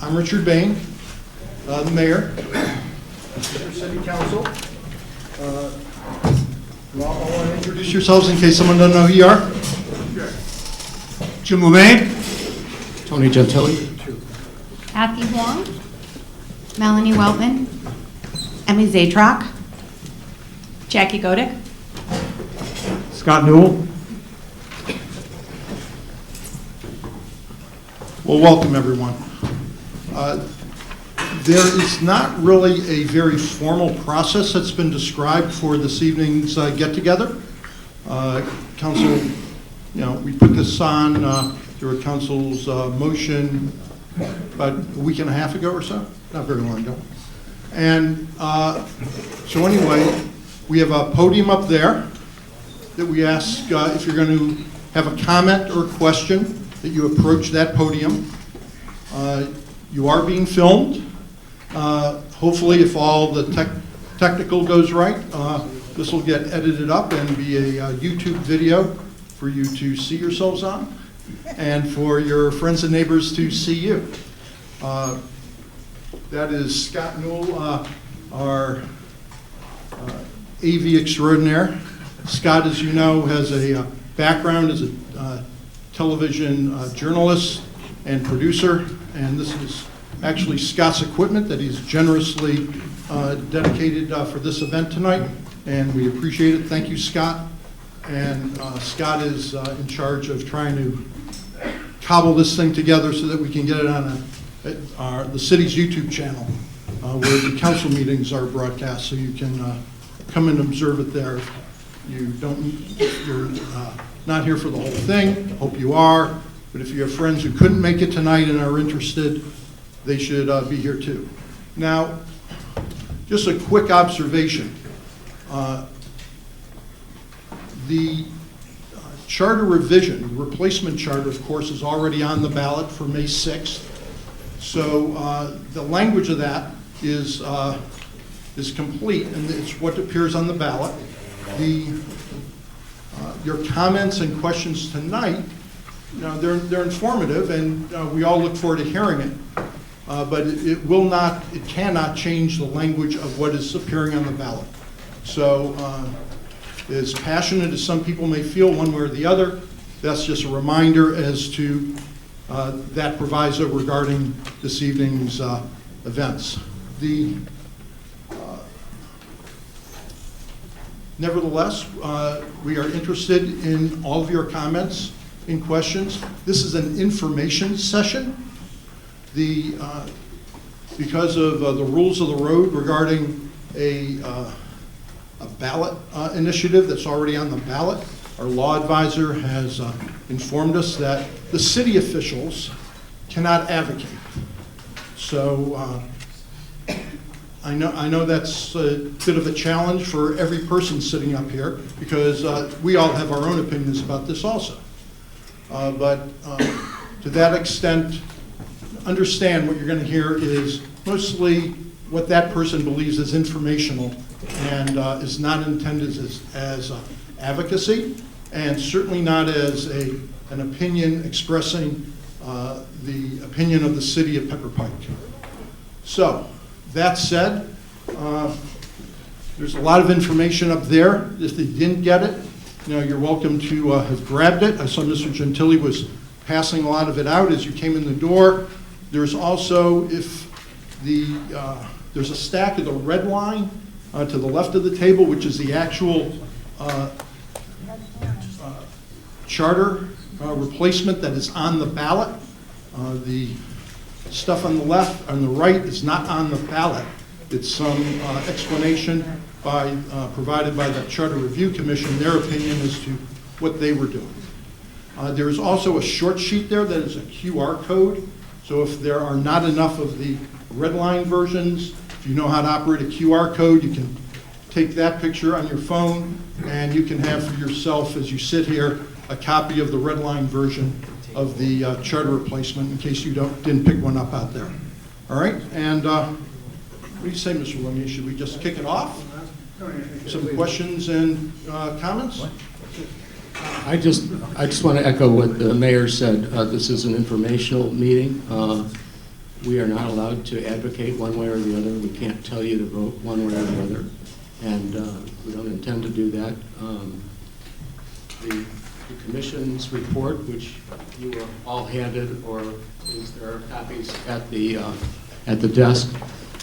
I'm Richard Bain, the mayor, City Council. You all want to introduce yourselves in case someone doesn't know who you are? Jim Lemaine. Tony Gentili. Kathy Huang, Melanie Weltman, Emmy Zatrock, Jackie Godick, Scott Newell. Well, welcome everyone. There is not really a very formal process that's been described for this evening's get-together. Council, we put this on through a council's motion about a week and a half ago or so, not very long ago. And so anyway, we have a podium up there that we ask if you're going to have a comment or a question that you approach that podium. You are being filmed. Hopefully, if all the technical goes right, this will get edited up and be a YouTube video for you to see yourselves on and for your friends and neighbors to see you. That is Scott Newell, our AV extraordinaire. Scott, as you know, has a background as a television journalist and producer, and this is actually Scott's equipment that he's generously dedicated for this event tonight, and we appreciate it. Thank you, Scott. And Scott is in charge of trying to cobble this thing together so that we can get it on the city's YouTube channel where the council meetings are broadcast, so you can come and observe it there. You're not here for the whole thing. Hope you are. But if you have friends who couldn't make it tonight and are interested, they should be here too. Now, just a quick observation. The charter revision, the replacement charter, of course, is already on the ballot for May 6th. So the language of that is complete, and it's what appears on the ballot. Your comments and questions tonight, they're informative, and we all look forward to hearing it. But it cannot change the language of what is appearing on the ballot. So as passionate as some people may feel one way or the other, that's just a reminder as to that proviso regarding this evening's events. Nevertheless, we are interested in all of your comments and questions. This is an information session. Because of the rules of the road regarding a ballot initiative that's already on the ballot, our law advisor has informed us that the city officials cannot advocate. So I know that's a bit of a challenge for every person sitting up here, because we all have our own opinions about this also. But to that extent, understand what you're going to hear is mostly what that person believes is informational and is not intended as advocacy, and certainly not as an opinion expressing the opinion of the city of Pepper Pike. So, that said, there's a lot of information up there. If they didn't get it, you're welcome to have grabbed it. I saw Mr. Gentili was passing a lot of it out as you came in the door. There's also, there's a stack of the red line to the left of the table, which is the actual charter replacement that is on the ballot. The stuff on the left, on the right, is not on the ballot. It's some explanation provided by the Charter Review Commission, their opinion as to what they were doing. There is also a short sheet there that is a QR code. So if there are not enough of the red line versions, if you know how to operate a QR code, you can take that picture on your phone, and you can have for yourself, as you sit here, a copy of the red line version of the charter replacement in case you didn't pick one up out there. All right, and what do you say, Mr. Lumley? Should we just kick it off? Some questions and comments? I just want to echo what the mayor said. This is an informational meeting. We are not allowed to advocate one way or the other. We can't tell you to vote one way or the other, and we don't intend to do that. The commission's report, which you were all handed, or there are copies at the desk,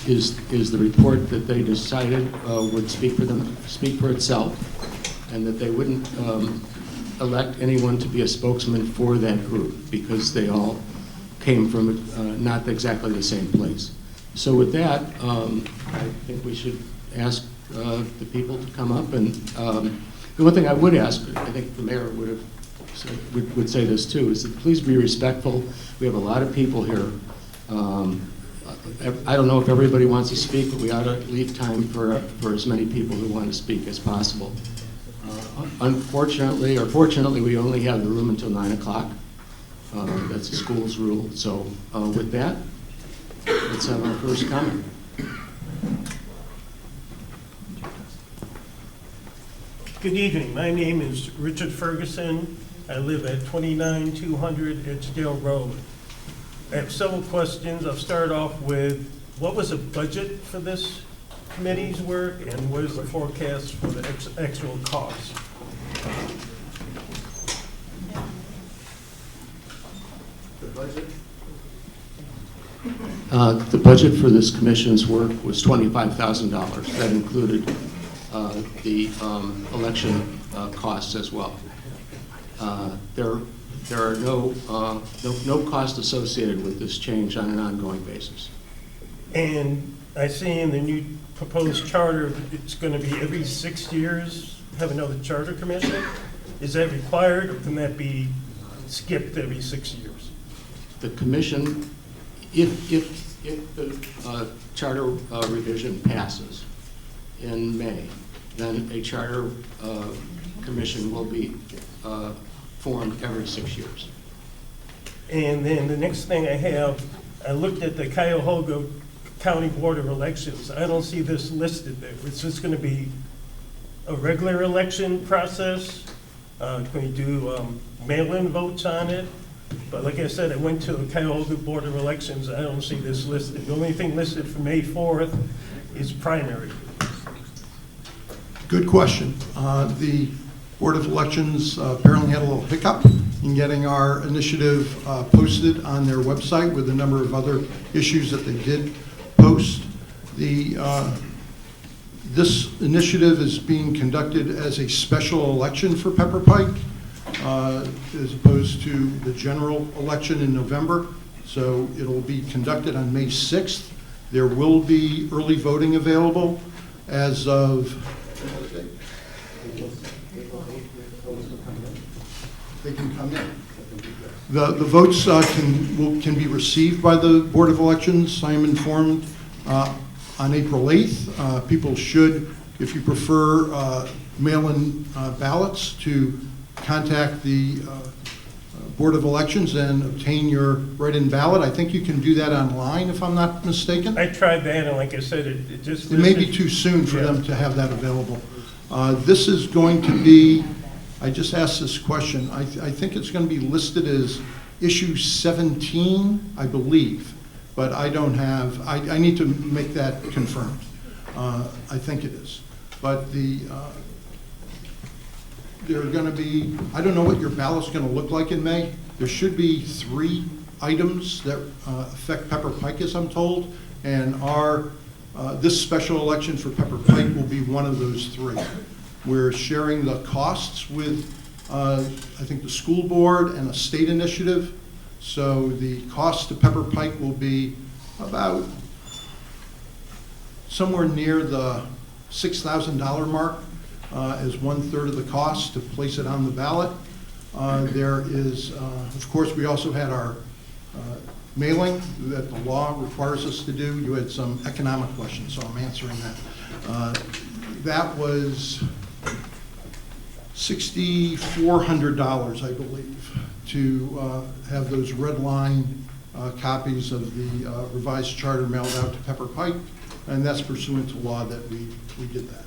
is the report that they decided would speak for itself, and that they wouldn't elect anyone to be a spokesman for that group because they all came from not exactly the same place. So with that, I think we should ask the people to come up, and the one thing I would ask, I think the mayor would say this too, is that please be respectful. We have a lot of people here. I don't know if everybody wants to speak, but we ought to leave time for as many people who want to speak as possible. Unfortunately, or fortunately, we only have the room until 9 o'clock. That's the school's rule. So with that, let's have our first comment. Good evening. My name is Richard Ferguson. I live at 29200 Edgedale Road. I have several questions. I'll start off with, what was the budget for this committee's work, and what is the forecast for the actual cost? The budget for this commission's work was $25,000. That included the election costs as well. There are no costs associated with this change on an ongoing basis. And I see in the new proposed charter, it's going to be every 6 years, have another charter commission. Is that required, or can that be skipped every 6 years? The commission, if the charter revision passes in May, then a charter commission will be formed every 6 years. And then the next thing I have, I looked at the Cuyahoga County Board of Elections. I don't see this listed there. Is this going to be a regular election process? Can we do mail-in votes on it? But like I said, I went to the Cuyahoga Board of Elections. I don't see this listed. The only thing listed for May 4th is primary. Good question. The Board of Elections apparently had a little hiccup in getting our initiative posted on their website with a number of other issues that they did post. This initiative is being conducted as a special election for Pepper Pike, as opposed to the general election in November. So it'll be conducted on May 6th. There will be early voting available as of, they can come in. The votes can be received by the Board of Elections, I am informed, on April 8th. People should, if you prefer mail-in ballots, to contact the Board of Elections and obtain your write-in ballot. I think you can do that online, if I'm not mistaken. I tried that, and like I said, it just... It may be too soon for them to have that available. This is going to be, I just asked this question, I think it's going to be listed as issue 17, I believe, but I don't have, I need to make that confirmed. I think it is. But there are going to be, I don't know what your ballot's going to look like in May. There should be 3 items that affect Pepper Pike, as I'm told, and this special election for Pepper Pike will be one of those 3. We're sharing the costs with, I think, the school board and a state initiative. So the cost to Pepper Pike will be about somewhere near the $6,000 mark as 1/3 of the cost to place it on the ballot. There is, of course, we also had our mailing that the law requires us to do. You had some economic questions, so I'm answering that. That was $6,400, I believe, to have those red line copies of the revised charter mailed out to Pepper Pike, and that's pursuant to law that we did that.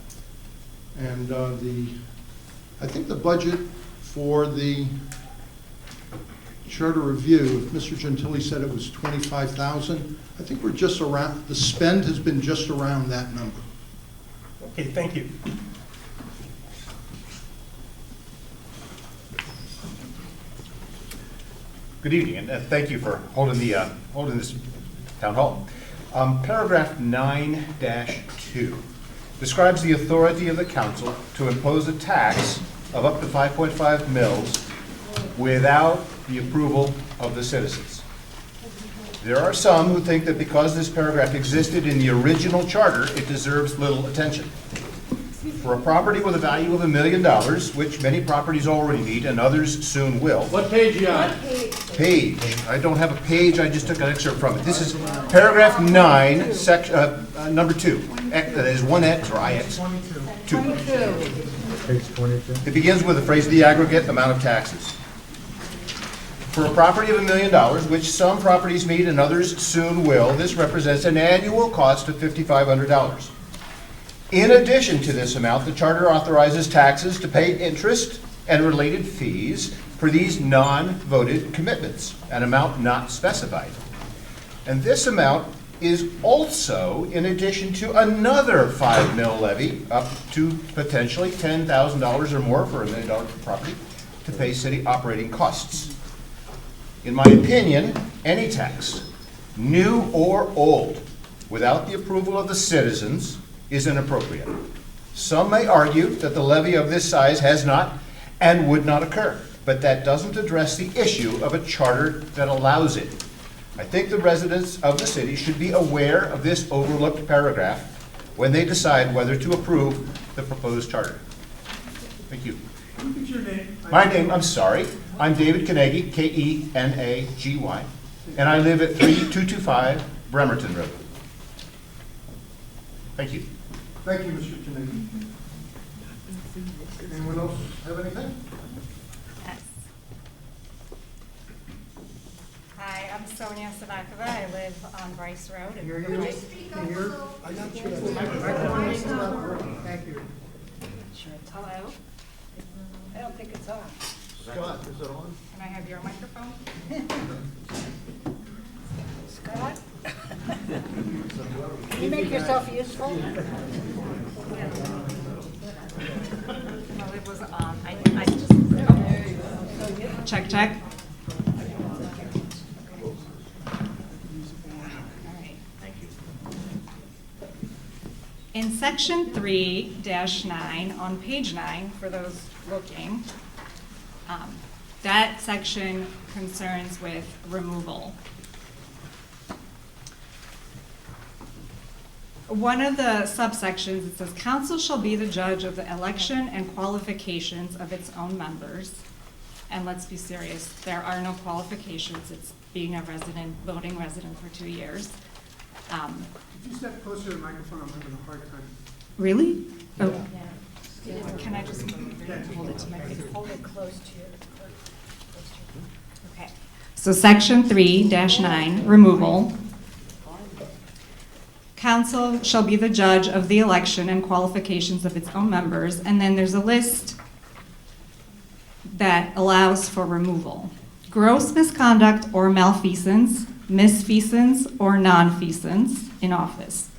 And I think the budget for the charter review, if Mr. Gentili said it was 25,000, I think we're just around, the spend has been just around that number. Okay, thank you. Good evening, and thank you for holding this town hall. Paragraph 9-2 describes the authority of the council to impose a tax of up to 5.5 mils without the approval of the citizens. There are some who think that because this paragraph existed in the original charter, it deserves little attention. For a property with a value of $1 million, which many properties already meet and others soon will. What page are you on? Page. I don't have a page, I just took an excerpt from it. This is paragraph 9, number 2. That is 1X or IX. 2. Page 22. It begins with the phrase, the aggregate amount of taxes. For a property of $1 million, which some properties meet and others soon will, this represents an annual cost of $5,500. In addition to this amount, the charter authorizes taxes to pay interest and related fees for these non-voted commitments, an amount not specified. And this amount is also in addition to another 5 mil levy, up to potentially $10,000 or more for a $1 million property, to pay city operating costs. In my opinion, any tax, new or old, without the approval of the citizens is inappropriate. Some may argue that the levy of this size has not and would not occur, but that doesn't address the issue of a charter that allows it. I think the residents of the city should be aware of this overlooked paragraph when they decide whether to approve the proposed charter. Thank you. What's your name? My name, I'm sorry, I'm David Kenagy, Kenagy, and I live at 3225 Bremerton Road. Thank you. Thank you, Mr. Kennedy. Anyone else have anything? Yes. Hi, I'm Sona Sivakova. I live on Bryce Road. Here. I got you. Thank you. Sure. Hello? I don't think it's on. Scott, is it on? Can I have your microphone? Scott? Can you make yourself useful? Well, it was on. I just. Check, check. In section 3-9, on page 9, for those looking, that section concerns with removal. One of the subsections, it says, council shall be the judge of the election and qualifications of its own members. And let's be serious, there are no qualifications. It's being a resident, voting resident for 2 years. If you step closer to the microphone, I'm having a hard time. Really? Oh. Can I just hold it to my face? Hold it close to you. Okay. So section 3-9, removal. Council shall be the judge of the election and qualifications of its own members, and then there's a list that allows for removal. Gross misconduct or malfeasance, misfeasance or nonfeasance in office.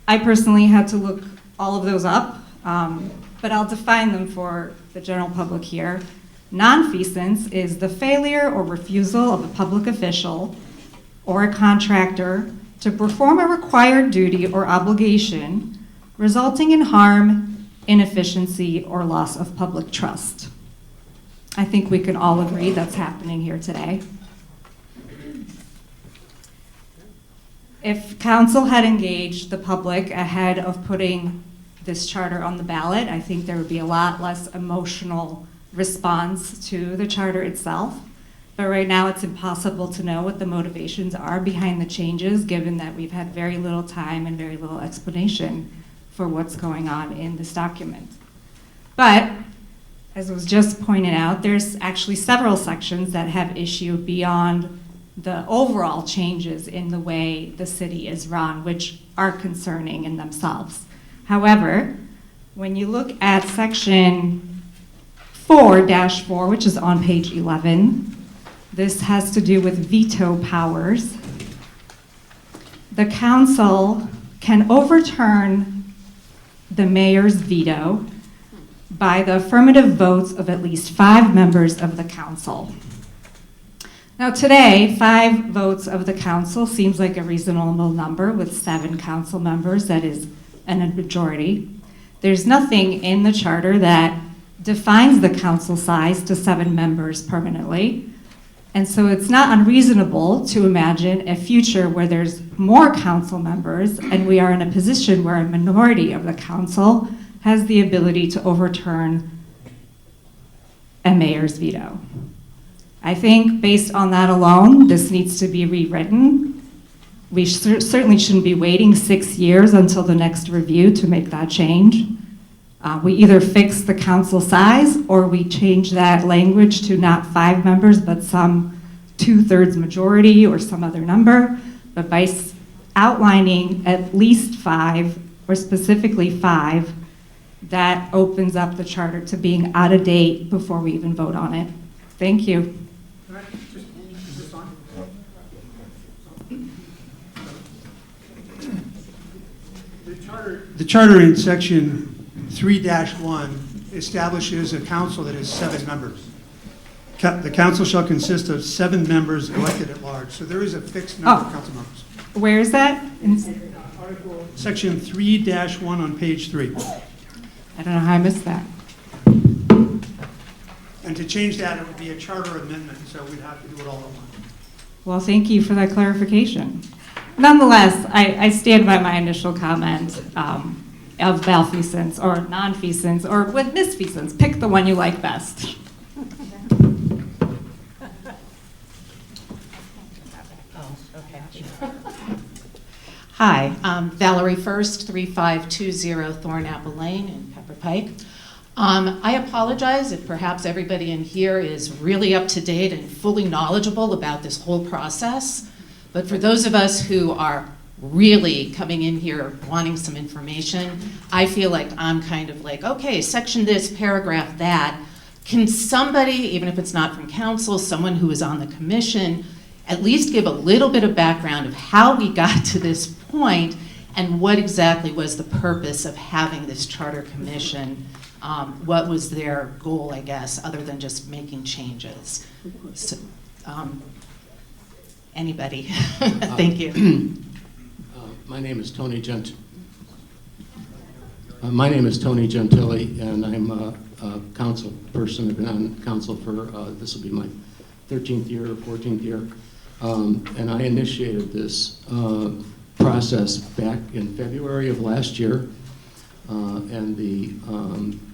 I personally had to look all of those up, but I'll define them for the general public here. Nonfeasance is the failure or refusal of a public official or a contractor to perform a required duty or obligation resulting in harm, inefficiency, or loss of public trust. I think we can all agree that's happening here today. If council had engaged the public ahead of putting this charter on the ballot, I think there would be a lot less emotional response to the charter itself. But right now, it's impossible to know what the motivations are behind the changes, given that we've had very little time and very little explanation for what's going on in this document. But, as was just pointed out, there's actually several sections that have issue beyond the overall changes in the way the city is run, which are concerning in themselves. However, when you look at section 4-4, which is on page 11, This has to do with veto powers. The council can overturn the mayor's veto by the affirmative votes of at least 5 members of the council. Now today, 5 votes of the council seems like a reasonable number with 7 council members, that is a majority. There's nothing in the charter that defines the council size to 7 members permanently. And so it's not unreasonable to imagine a future where there's more council members and we are in a position where a minority of the council has the ability to overturn a mayor's veto. I think based on that alone, this needs to be rewritten. We certainly shouldn't be waiting 6 years until the next review to make that change. We either fix the council size or we change that language to not 5 members, but some 2/3 majority or some other number. But by outlining at least 5, or specifically 5, that opens up the charter to being out of date before we even vote on it. Thank you. Can I just, is this on? The charter in section 3-1 establishes a council that has 7 members. The council shall consist of 7 members elected at large. So there is a fixed number of council members. Where is that? Section 3-1 on page 3. I don't know how I missed that. And to change that, it would be a charter amendment, so we'd have to do it all at once. Well, thank you for that clarification. Nonetheless, I stand by my initial comment of malfeasance or nonfeasance or with misfeasance. Pick the one you like best. Hi, I'm Valerie Furst, 3520 Thornapple Lane in Pepper Pike. I apologize if perhaps everybody in here is really up to date and fully knowledgeable about this whole process. But for those of us who are really coming in here wanting some information, I feel like I'm kind of like, okay, section this, paragraph that. Can somebody, even if it's not from council, someone who is on the commission, at least give a little bit of background of how we got to this point and what exactly was the purpose of having this charter commission? What was their goal, I guess, other than just making changes? So, anybody? Thank you. My name is Tony Gentili, and I'm a council person. I've been on council for, this will be my 13th year or 14th year. And I initiated this process back in February of last year. And the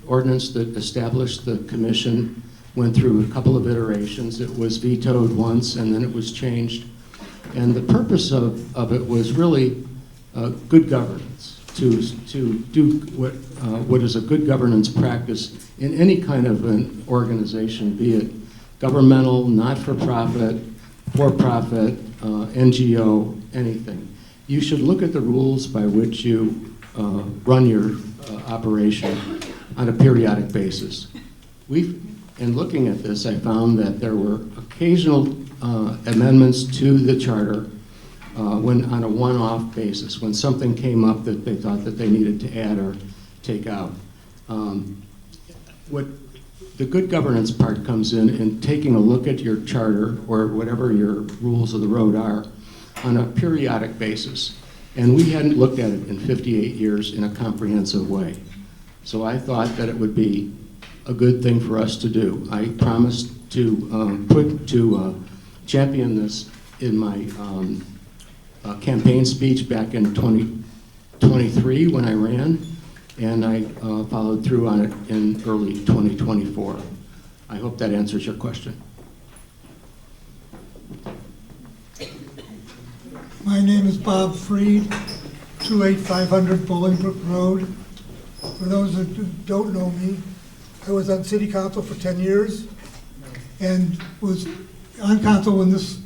ordinance that established the commission went through a couple of iterations. It was vetoed once and then it was changed. And the purpose of it was really good governance, to do what is a good governance practice in any kind of an organization, be it governmental, not-for-profit, for-profit, NGO, anything. You should look at the rules by which you run your operation on a periodic basis. In looking at this, I found that there were occasional amendments to the charter when on a one-off basis, when something came up that they thought that they needed to add or take out. What the good governance part comes in taking a look at your charter or whatever your rules of the road are on a periodic basis. And we hadn't looked at it in 58 years in a comprehensive way. So I thought that it would be a good thing for us to do. I promised to champion this in my campaign speech back in 2023 when I ran, and I followed through on it in early 2024. I hope that answers your question. My name is Bob Freed, 28500 Bolingbrook Road. For those that don't know me, I was on city council for 10 years and was on council when this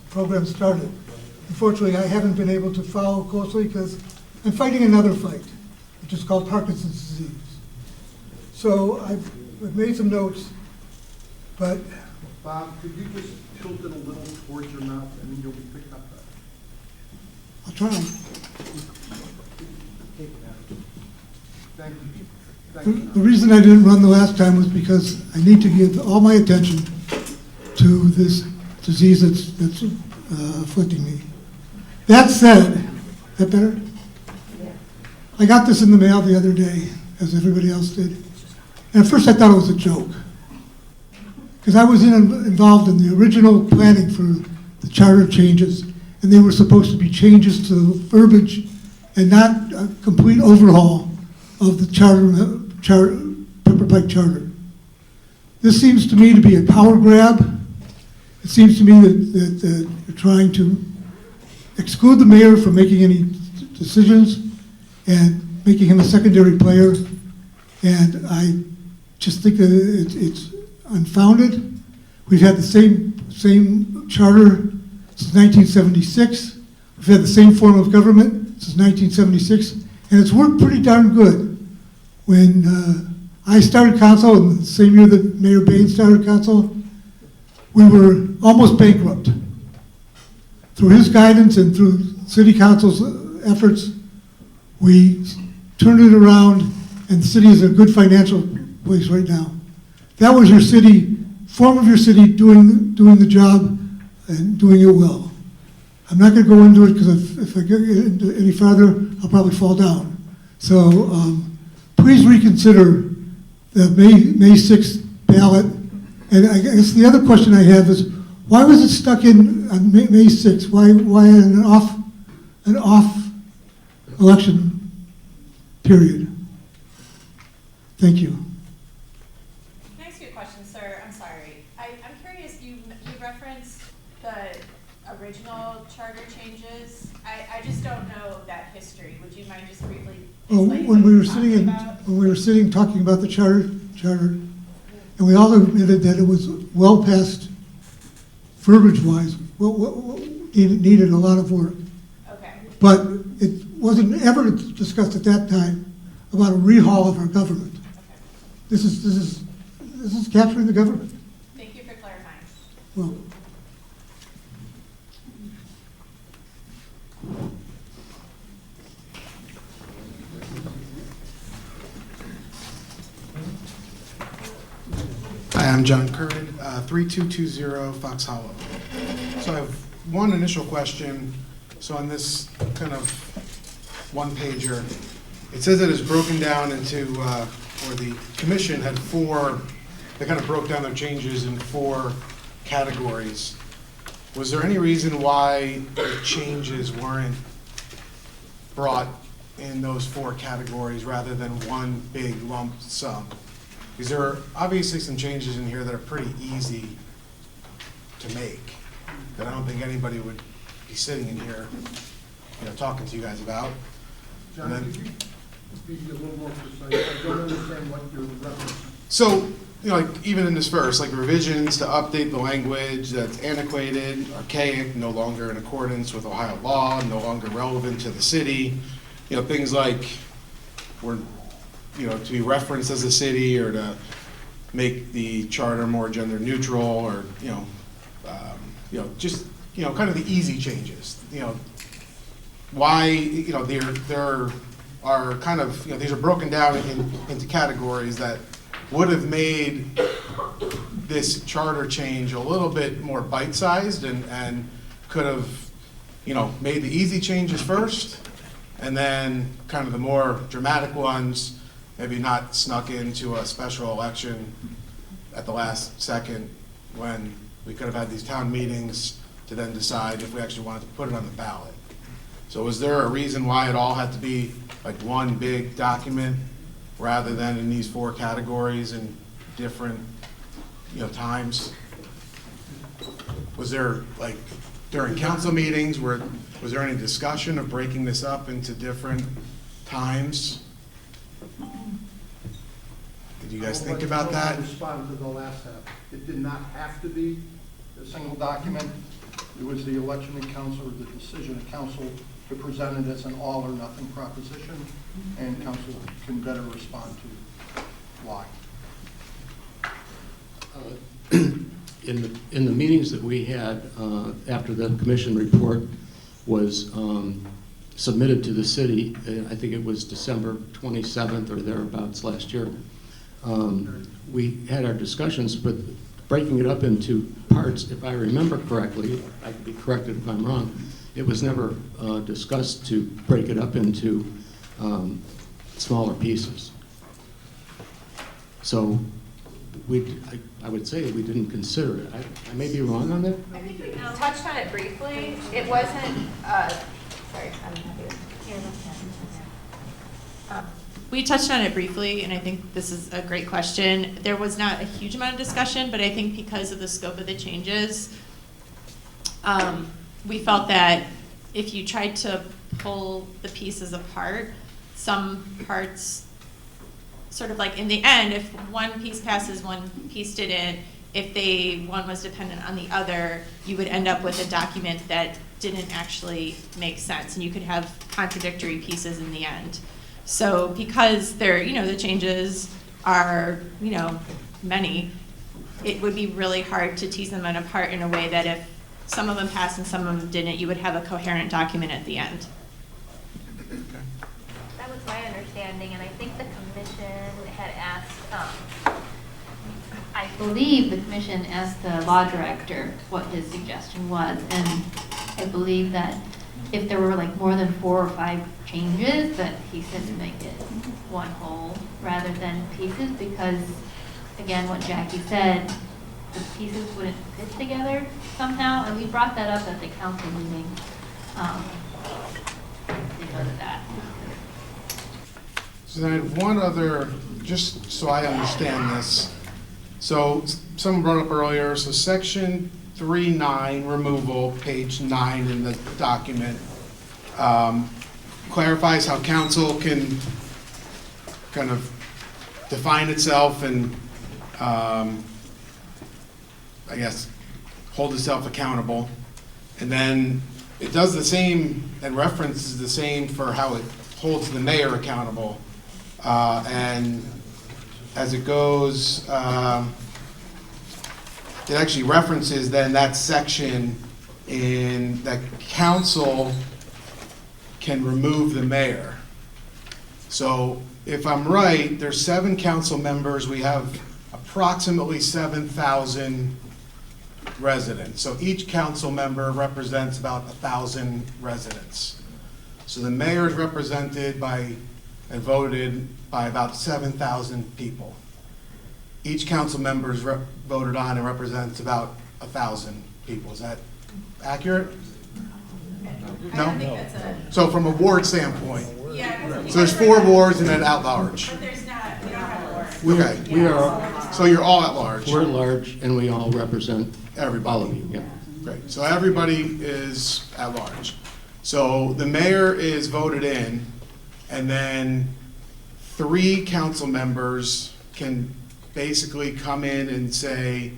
program started. Unfortunately, I haven't been able to follow closely because I'm fighting another fight, which is called Parkinson's disease. So I've made some notes, but Bob, could you just tilt it a little towards your mouth and you'll be picking up that? I'll try. Thank you. Thank The you. the reason I didn't run the last time was because I need to give all my attention to this disease that's afflicting me. That said, is that better? I got this in the mail the other day, as everybody else did. And at first I thought it was a joke. Because I was involved in the original planning for the charter changes, and they were supposed to be changes to the verbiage and not a complete overhaul of the Pepper Pike Charter. This seems to me to be a power grab. It seems to me that you're trying to exclude the mayor from making any decisions and making him a secondary player. And I just think that it's unfounded. We've had the same charter since 1976. We've had the same form of government since 1976, and it's worked pretty darn good. When I started council, in the same year that Mayor Bain started council, we were almost bankrupt. Through his guidance and through city council's efforts, we turned it around, and the city is in a good financial place right now. That was your city, form of your city doing the job and doing it well. I'm not going to go into it because if I get into any farther, I'll probably fall down. So please reconsider the May 6th ballot. And I guess the other question I have is, why was it stuck in on May 6th? Why an off election period? Thank you. Can I ask you a question, sir? I'm sorry. I'm curious, you referenced the original charter changes. I just don't know that history. Would you mind just briefly explaining When what we you're were talking about? when we were sitting talking about the charter, and we all admitted that it was well past verbiage-wise, needed a lot of work. Okay. But it wasn't ever discussed at that time about a rehaul of our government. Okay. This is capturing the government. Thank you for clarifying. Well, Hi, I'm John Currid, 3220 Fox Hollow. So I have one initial question. So on this kind of one-pager, it says that it's broken down into, or the commission had they kind of broke down their changes in 4 categories. Was there any reason why the changes weren't brought in those 4 categories rather than one big lump sum? Because there are obviously some changes in here that are pretty easy to make, that I don't think anybody would be sitting in here, talking to you guys about. John, could you be a little more precise? I don't understand what you're referencing. So, like even in this verse, like revisions to update the language that's antiquated, archaic, no longer in accordance with Ohio law, no longer relevant to the city. Things like to be referenced as a city, or to make the charter more gender neutral, or just kind of the easy changes. Why there are kind of these are broken down into categories that would have made this charter change a little bit more bite-sized, and could have made the easy changes first, and then kind of the more dramatic ones maybe not snuck into a special election at the last second, when we could have had these town meetings to then decide if we actually wanted to put it on the ballot. So was there a reason why it all had to be like one big document rather than in these 4 categories and different times? Was there, like, during council meetings, was there any discussion of breaking this up into different times? Did you guys think about that? I responded to the last half. It did not have to be a single document. It was the election of council, or the decision of council, to present it as an all or nothing proposition, and council can better respond to why. in the meetings that we had after the commission report was submitted to the city, I think it was December 27th or thereabouts last year, we had our discussions, but breaking it up into parts, if I remember correctly, I could be corrected if I'm wrong, it was never discussed to break it up into smaller pieces. So I would say we didn't consider it. I may be wrong on that. I think we touched on it briefly. It wasn't, sorry, I'm happy to. We touched on it briefly, and I think this is a great question. There was not a huge amount of discussion, but I think because of the scope of the changes, we felt that if you tried to pull the pieces apart, some parts, sort of like in the end, if one piece passes, one piece didn't, if one was dependent on the other, you would end up with a document that didn't actually make sense, and you could have contradictory pieces in the end. So because the changes are, many, it would be really hard to tease them apart in a way that if some of them passed and some of them didn't, you would have a coherent document at the end. That was my understanding, and I think the commission had asked, I believe the commission asked the law director what his suggestion was, and I believe that if there were like more than 4 or 5 changes, that he said to make it one whole rather than pieces, because again, what Jackie said, the pieces wouldn't fit together somehow, and we brought that up at the council meeting because of that. So then I had one other, just so I understand this. So someone brought up earlier, so section 3.9 removal, page 9 in the document, clarifies how council can kind of define itself and I guess hold itself accountable. And then it does the same and references the same for how it holds the mayor accountable. And as it goes, it actually references then that section in that council can remove the mayor. So if I'm right, there's 7 council members. We have approximately 7,000 residents. So each council member represents about 1,000 residents. So the mayor is represented by and voted by about 7,000 people. Each council member is voted on and represents about 1,000 people. Is that accurate? No? I don't think that's a. So from a ward standpoint, Yeah. so there's 4 wards and then at large. But there's not, we don't have a ward. Okay. We are, So you're all at large? we're large and we all represent all of you, yeah. Great. So everybody is at large. So the mayor is voted in, and then 3 council members can basically come in and say,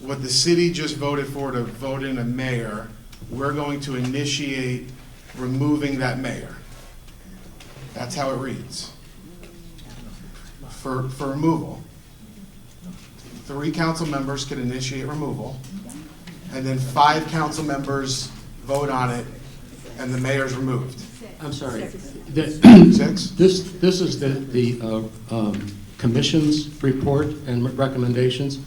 what the city just voted for to vote in a mayor, we're going to initiate removing that mayor. That's how it reads. For removal. 3 council members can initiate removal, and then 5 council members vote on it, and the mayor's removed. I'm sorry. 6? This is the commission's report and recommendations.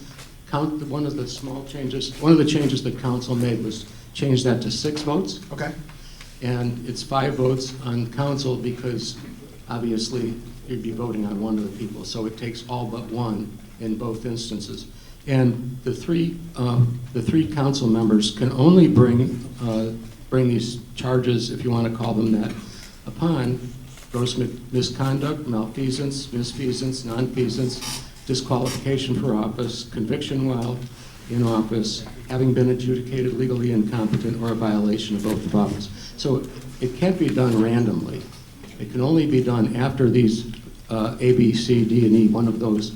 One of the changes that council made was change that to 6 votes. Okay. And it's 5 votes on council because obviously you'd be voting on one of the people. So it takes all but one in both instances. And the three council members can only bring these charges, if you want to call them that, upon gross misconduct, malfeasance, misfeasance, nonfeasance, disqualification for office, conviction while in office, having been adjudicated legally incompetent, or a violation of oath of office. So it can't be done randomly. It can only be done after these A, B, C, D, and E, one of those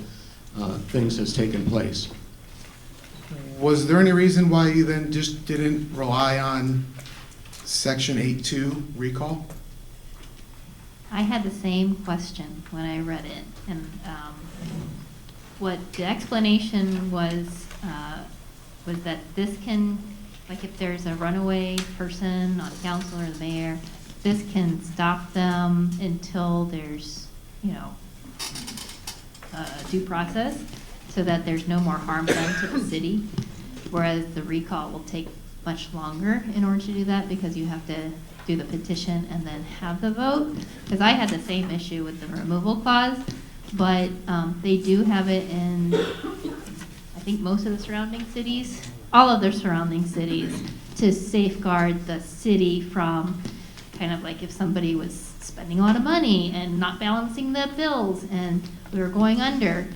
things has taken place. Was there any reason why you then just didn't rely on section 8.2 recall? I had the same question when I read it, and what the explanation was was that this can, like if there's a runaway person on council or the mayor, this can stop them until there's, you know, due process, so that there's no more harm done to the city, whereas the recall will take much longer in order to do that, because you have to do the petition and then have the vote. Because I had the same issue with the removal clause, but they do have it in, I think, most of the surrounding cities, all of their surrounding cities, to safeguard the city from kind of like if somebody was spending a lot of money and not balancing the bills and we were going under,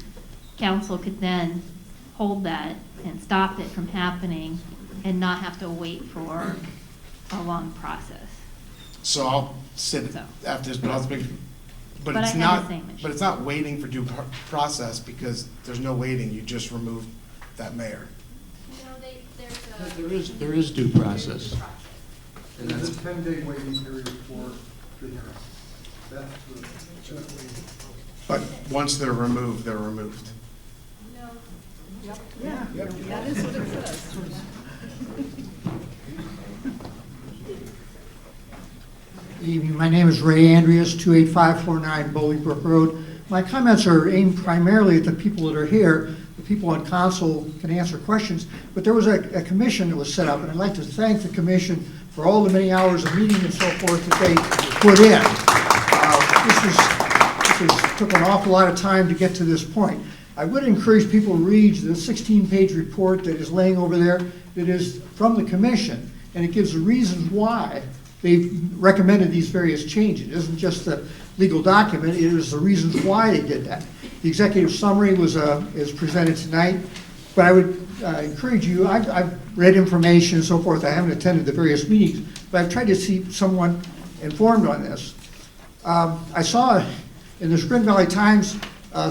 council could then hold that and stop it from happening and not have to wait for a long process. So I'll sit So. after this, but I'll speak. But But it's I had not. the same issue. But it's not waiting for due process, because there's no waiting. You just remove that mayor. There is due process. And There's that's, a 10-day waiting period for the hearing. That's the, But once they're removed, they're removed. Good evening. My name is Ray Andreas, 28549 Bolingbrook Road. My comments are aimed primarily at the people that are here. The people on council can answer questions, but there was a commission that was set up, and I'd like to thank the commission for all the many hours of meeting and so forth that they put in. This took an awful lot of time to get to this point. I would encourage people to read the 16-page report that is laying over there that is from the commission, and it gives the reasons why they've recommended these various changes. It isn't just a legal document, it is the reasons why they did that. The executive summary is presented tonight, but I would encourage you, I've read information and so forth, I haven't attended the various meetings, but I've tried to see someone informed on this. I saw in the Scranton Valley Times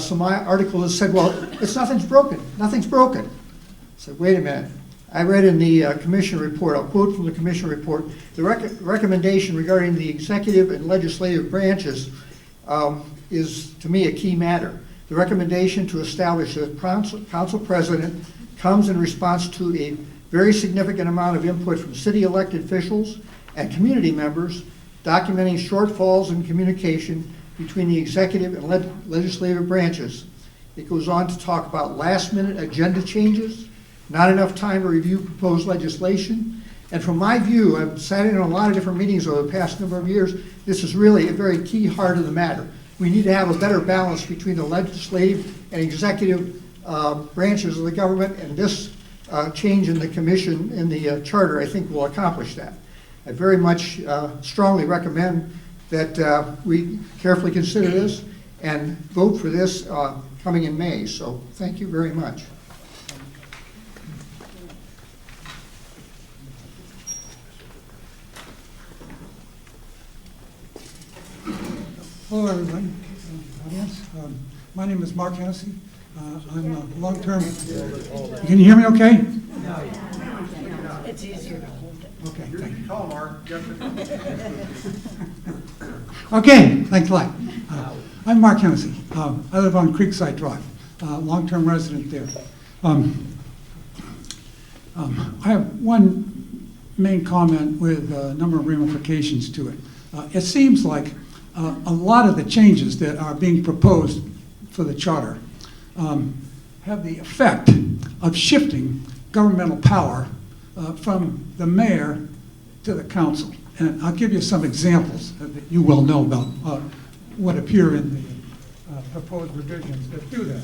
some article that said, well, nothing's broken. I said, wait a minute. I read in the commission report, I'll quote from the commission report, the recommendation regarding the executive and legislative branches is, to me, a key matter. The recommendation to establish a council president comes in response to a very significant amount of input from city elected officials and community members documenting shortfalls in communication between the executive and legislative branches. It goes on to talk about last-minute agenda changes, not enough time to review proposed legislation. And from my view, I've sat in on a lot of different meetings over the past number of years, this is really a very key heart of the matter. We need to have a better balance between the legislative and executive branches of the government, and this change in the commission, in the charter, I think will accomplish that. I very much strongly recommend that we carefully consider this and vote for this coming in May. So thank you very much. Hello, everybody, audience. My name is Mark Hennessey. I'm a long-term. Can you hear me okay? It's easier to hold it. Okay, thank you. call Mark. Okay, thanks a lot. I'm Mark Hennessey. I live on Creekside Drive, long-term resident there. I have one main comment with a number of ramifications to it. It seems like a lot of the changes that are being proposed for the charter have the effect of shifting governmental power from the mayor to the council. And I'll give you some examples that you will know about what appear in the proposed revisions that do that.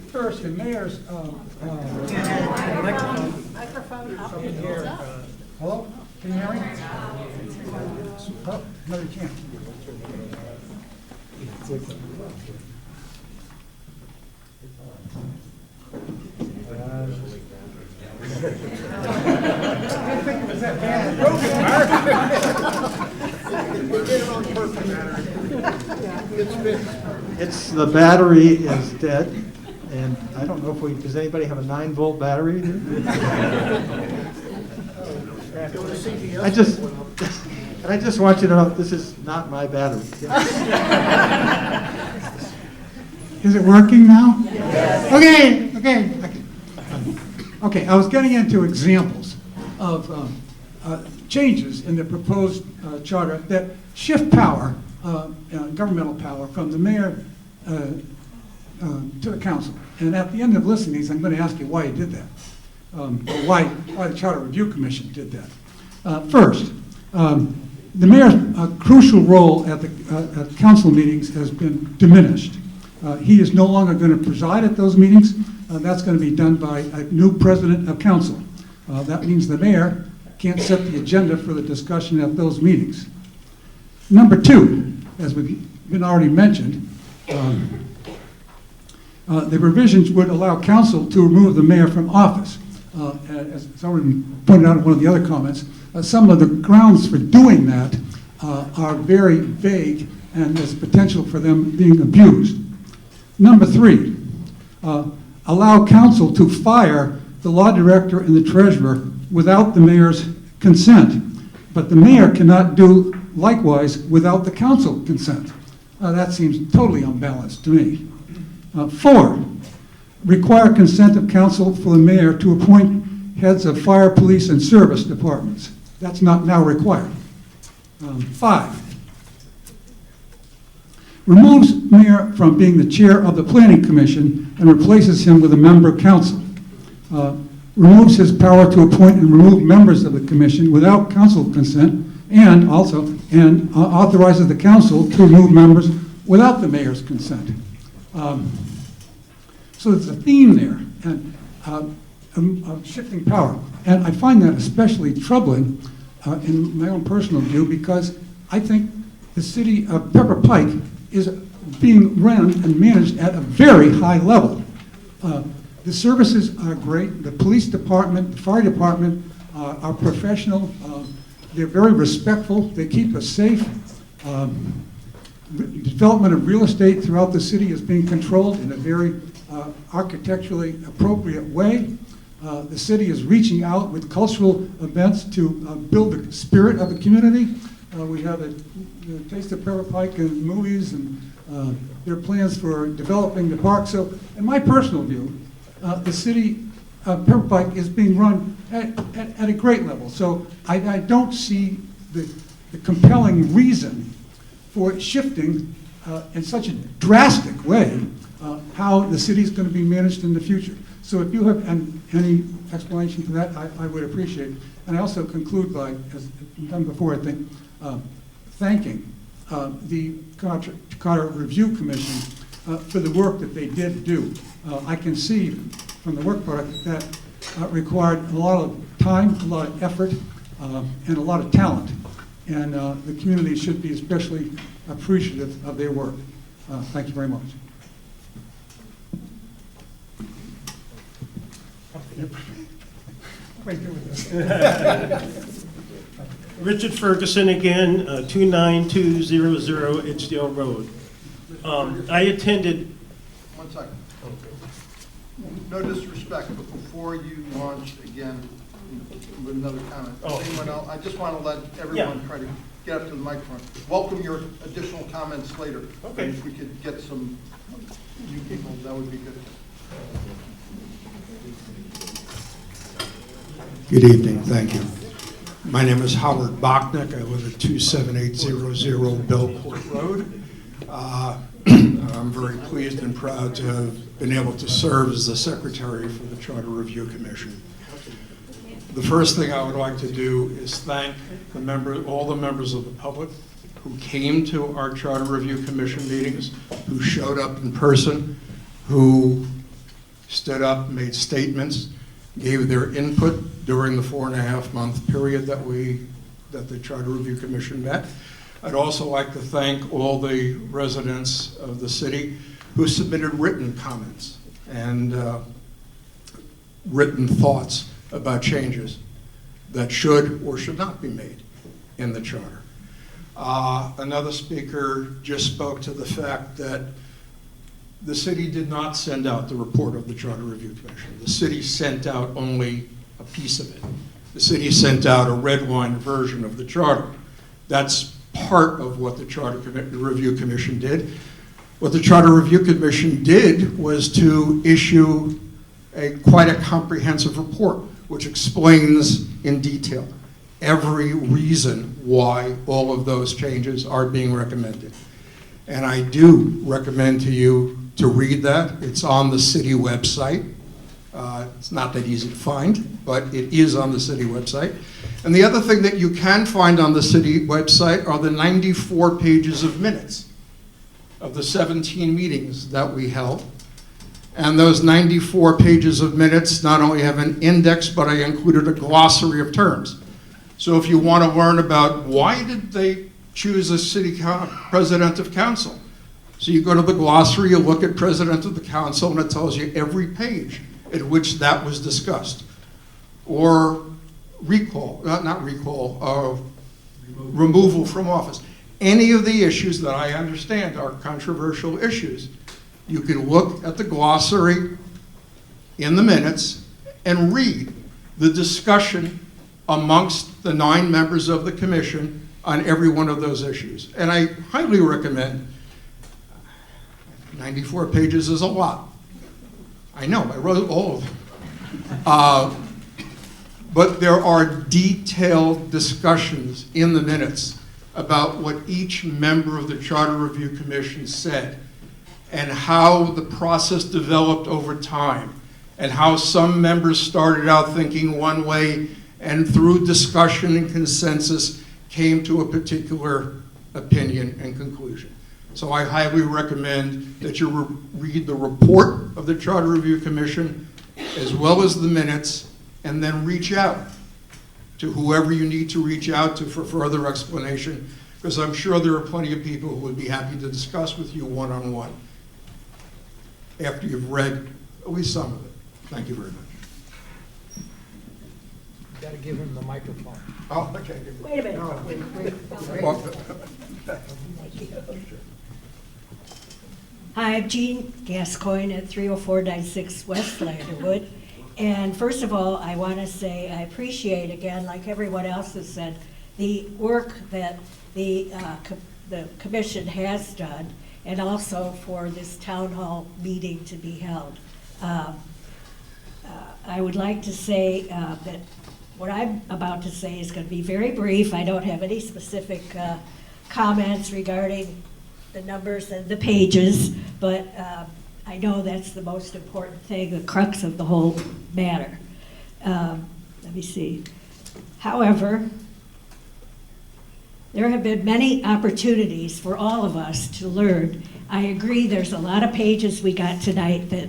First, the mayor's... Microphone up. Hello? Can you hear me? Oh, no, you can't. It's the battery is dead, and I don't know if we, does anybody have a 9-volt battery here? I just want you to know, this is not my battery. Is it working now? Yes. Okay. Okay, I was getting into examples of changes in the proposed charter that shift power, governmental power, from the mayor to the council. And at the end of listening to these, I'm going to ask you why you did that, or why the Charter Review Commission did that. First, the mayor's crucial role at the council meetings has been diminished. He is no longer going to preside at those meetings. That's going to be done by a new president of council. That means the mayor can't set the agenda for the discussion at those meetings. Number two, as we've been already mentioned, the revisions would allow council to remove the mayor from office. As it's already pointed out in one of the other comments, some of the grounds for doing that are very vague, and there's potential for them being abused. Number three, allow council to fire the law director and the treasurer without the mayor's consent, but the mayor cannot do likewise without the council consent. That seems totally unbalanced to me. Four, require consent of council for the mayor to appoint heads of fire, police, and service departments. That's not now required. Five, removes mayor from being the chair of the planning commission and replaces him with a member of council. Removes his power to appoint and remove members of the commission without council consent, and authorizes the council to remove members without the mayor's consent. So there's a theme there, and of shifting power. And I find that especially troubling in my own personal view, because I think the city of Pepper Pike is being run and managed at a very high level. The services are great. The police department, the fire department are professional. They're very respectful. They keep us safe. Development of real estate throughout the city is being controlled in a very architecturally appropriate way. The city is reaching out with cultural events to build the spirit of the community. We have the Taste of Pepper Pike and movies, and there are plans for developing the park. So in my personal view, the city of Pepper Pike is being run at a great level. So I don't see the compelling reason for shifting in such a drastic way how the city is going to be managed in the future. So if you have any explanation for that, I would appreciate it. And I also conclude by, as I've done before, I think, thanking the Charter Review Commission for the work that they did do. I can see from the work product that required a lot of time, a lot of effort, and a lot of talent. And the community should be especially appreciative of their work. Thank you very much. Richard Ferguson again, 29200 Edgedale Road. I attended. One second. No disrespect, but before you launch again with another comment, anyone else, I just want to let everyone try to get up to the microphone. Welcome your additional comments later. Okay. If we could get some new people, that would be good. Good evening, thank you. My name is Howard Bochnek. I live at 27800 Bellport Road. I'm very pleased and proud to have been able to serve as the secretary for the Charter Review Commission. The first thing I would like to do is thank all the members of the public who came to our Charter Review Commission meetings, who showed up in person, who stood up, made statements, gave their input during the 4.5-month period that the Charter Review Commission met. I'd also like to thank all the residents of the city who submitted written comments and written thoughts about changes that should or should not be made in the charter. Another speaker just spoke to the fact that the city did not send out the report of the Charter Review Commission. The city sent out only a piece of it. The city sent out a red line version of the charter. That's part of what the Charter Review Commission did. What the Charter Review Commission did was to issue quite a comprehensive report, which explains in detail every reason why all of those changes are being recommended. And I do recommend to you to read that. It's on the city website. It's not that easy to find, but it is on the city website. And the other thing that you can find on the city website are the 94 pages of minutes of the 17 meetings that we held. And those 94 pages of minutes not only have an index, but I included a glossary of terms. So if you want to learn about why did they choose a president of council, so you go to the glossary, you look at president of the council, and it tells you every page in which that was discussed. Or removal from office. Any of the issues that I understand are controversial issues, you can look at the glossary in the minutes and read the discussion amongst the 9 members of the commission on every one of those issues. And I highly recommend, 94 pages is a lot. I know, I wrote all of them. But there are detailed discussions in the minutes about what each member of the Charter Review Commission said and how the process developed over time and how some members started out thinking one way and through discussion and consensus came to a particular opinion and conclusion. So I highly recommend that you read the report of the Charter Review Commission as well as the minutes, and then reach out to whoever you need to reach out to for further explanation, because I'm sure there are plenty of people who would be happy to discuss with you one-on-one after you've read at least some of it. Thank you very much. You got to give him the microphone. Oh, okay. Wait a minute. No, Hi, I'm Jeanne Gasciogne at 30496 West Landerwood. And first of all, I want to say I appreciate, again, like everyone else has said, the work that the commission has done, and also for this town hall meeting to be held. I would like to say that what I'm about to say is going to be very brief. I don't have any specific comments regarding the numbers and the pages, but I know that's the most important thing, the crux of the whole matter. Let me see. However, there have been many opportunities for all of us to learn. I agree there's a lot of pages we got tonight that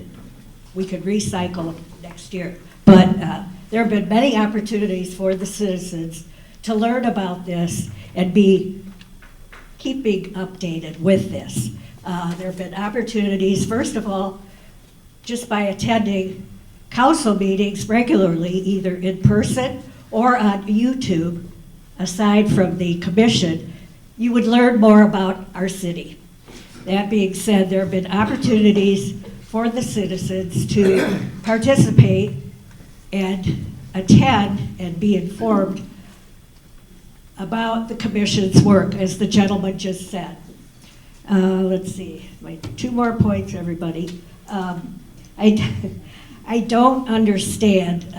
we could recycle next year, but there have been many opportunities for the citizens to learn about this and be keeping updated with this. There have been opportunities, first of all, just by attending council meetings regularly, either in person or on YouTube, aside from the commission, you would learn more about our city. That being said, there have been opportunities for the citizens to participate and attend and be informed about the commission's work, as the gentleman just said. Let's see, my 2 more points, everybody. I don't understand.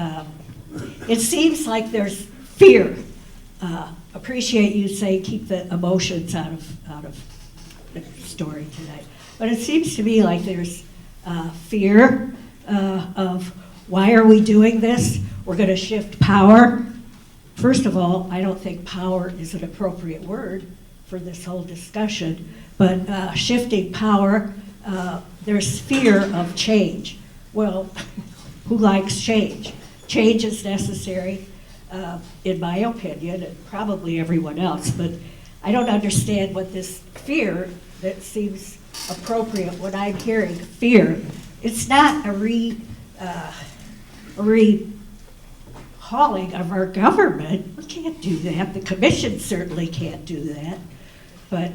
It seems like there's fear. Appreciate you saying keep the emotions out of the story tonight. But it seems to me like there's fear of why are we doing this? We're going to shift power. First of all, I don't think power is an appropriate word for this whole discussion, but shifting power, there's fear of change. Well, who likes change? Change is necessary, in my opinion, and probably everyone else, but I don't understand what this fear that seems appropriate when I'm hearing fear. It's not a hauling of our government. We can't do that. The commission certainly can't do that. But,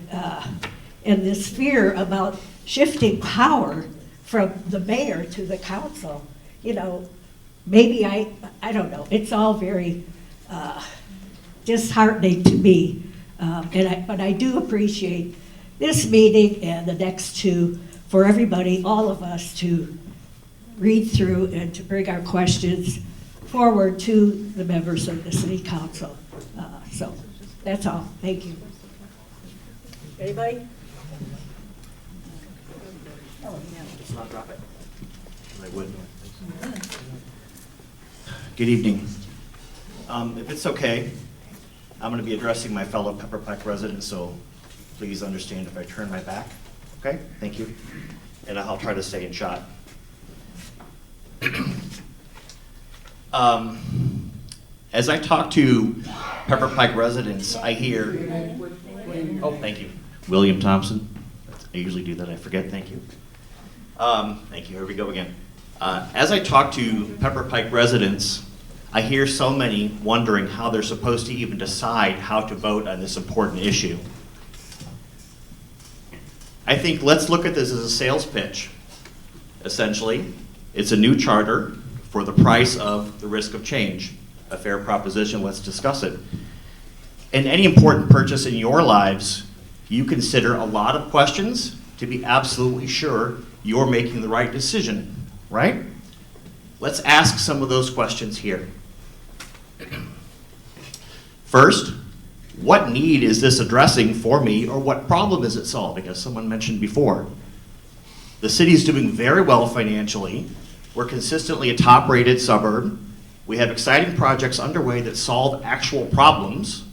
and this fear about shifting power from the mayor to the council, you know, maybe I don't know. It's all very disheartening to me. But I do appreciate this meeting and the next 2 for everybody, all of us, to read through and to bring our questions forward to the members of the city council. So that's all. Thank you. Anybody? Let's not drop it. I would. Good evening. If it's okay, I'm going to be addressing my fellow Pepper Pike residents, so please understand if I turn my back. Okay? Thank you. And I'll try to stay in shot. As I talk to Pepper Pike residents, I hear, oh, thank you. William Thompson. I usually do that, I forget, thank you. Thank you, here we go again. As I talk to Pepper Pike residents, I hear so many wondering how they're supposed to even decide how to vote on this important issue. I think let's look at this as a sales pitch. Essentially, it's a new charter for the price of the risk of change. A fair proposition, let's discuss it. In any important purchase in your lives, you consider a lot of questions to be absolutely sure you're making the right decision, right? Let's ask some of those questions here. First, what need is this addressing for me, or what problem is it solving, as someone mentioned before? The city's doing very well financially. We're consistently a top-rated suburb. We have exciting projects underway that solve actual problems.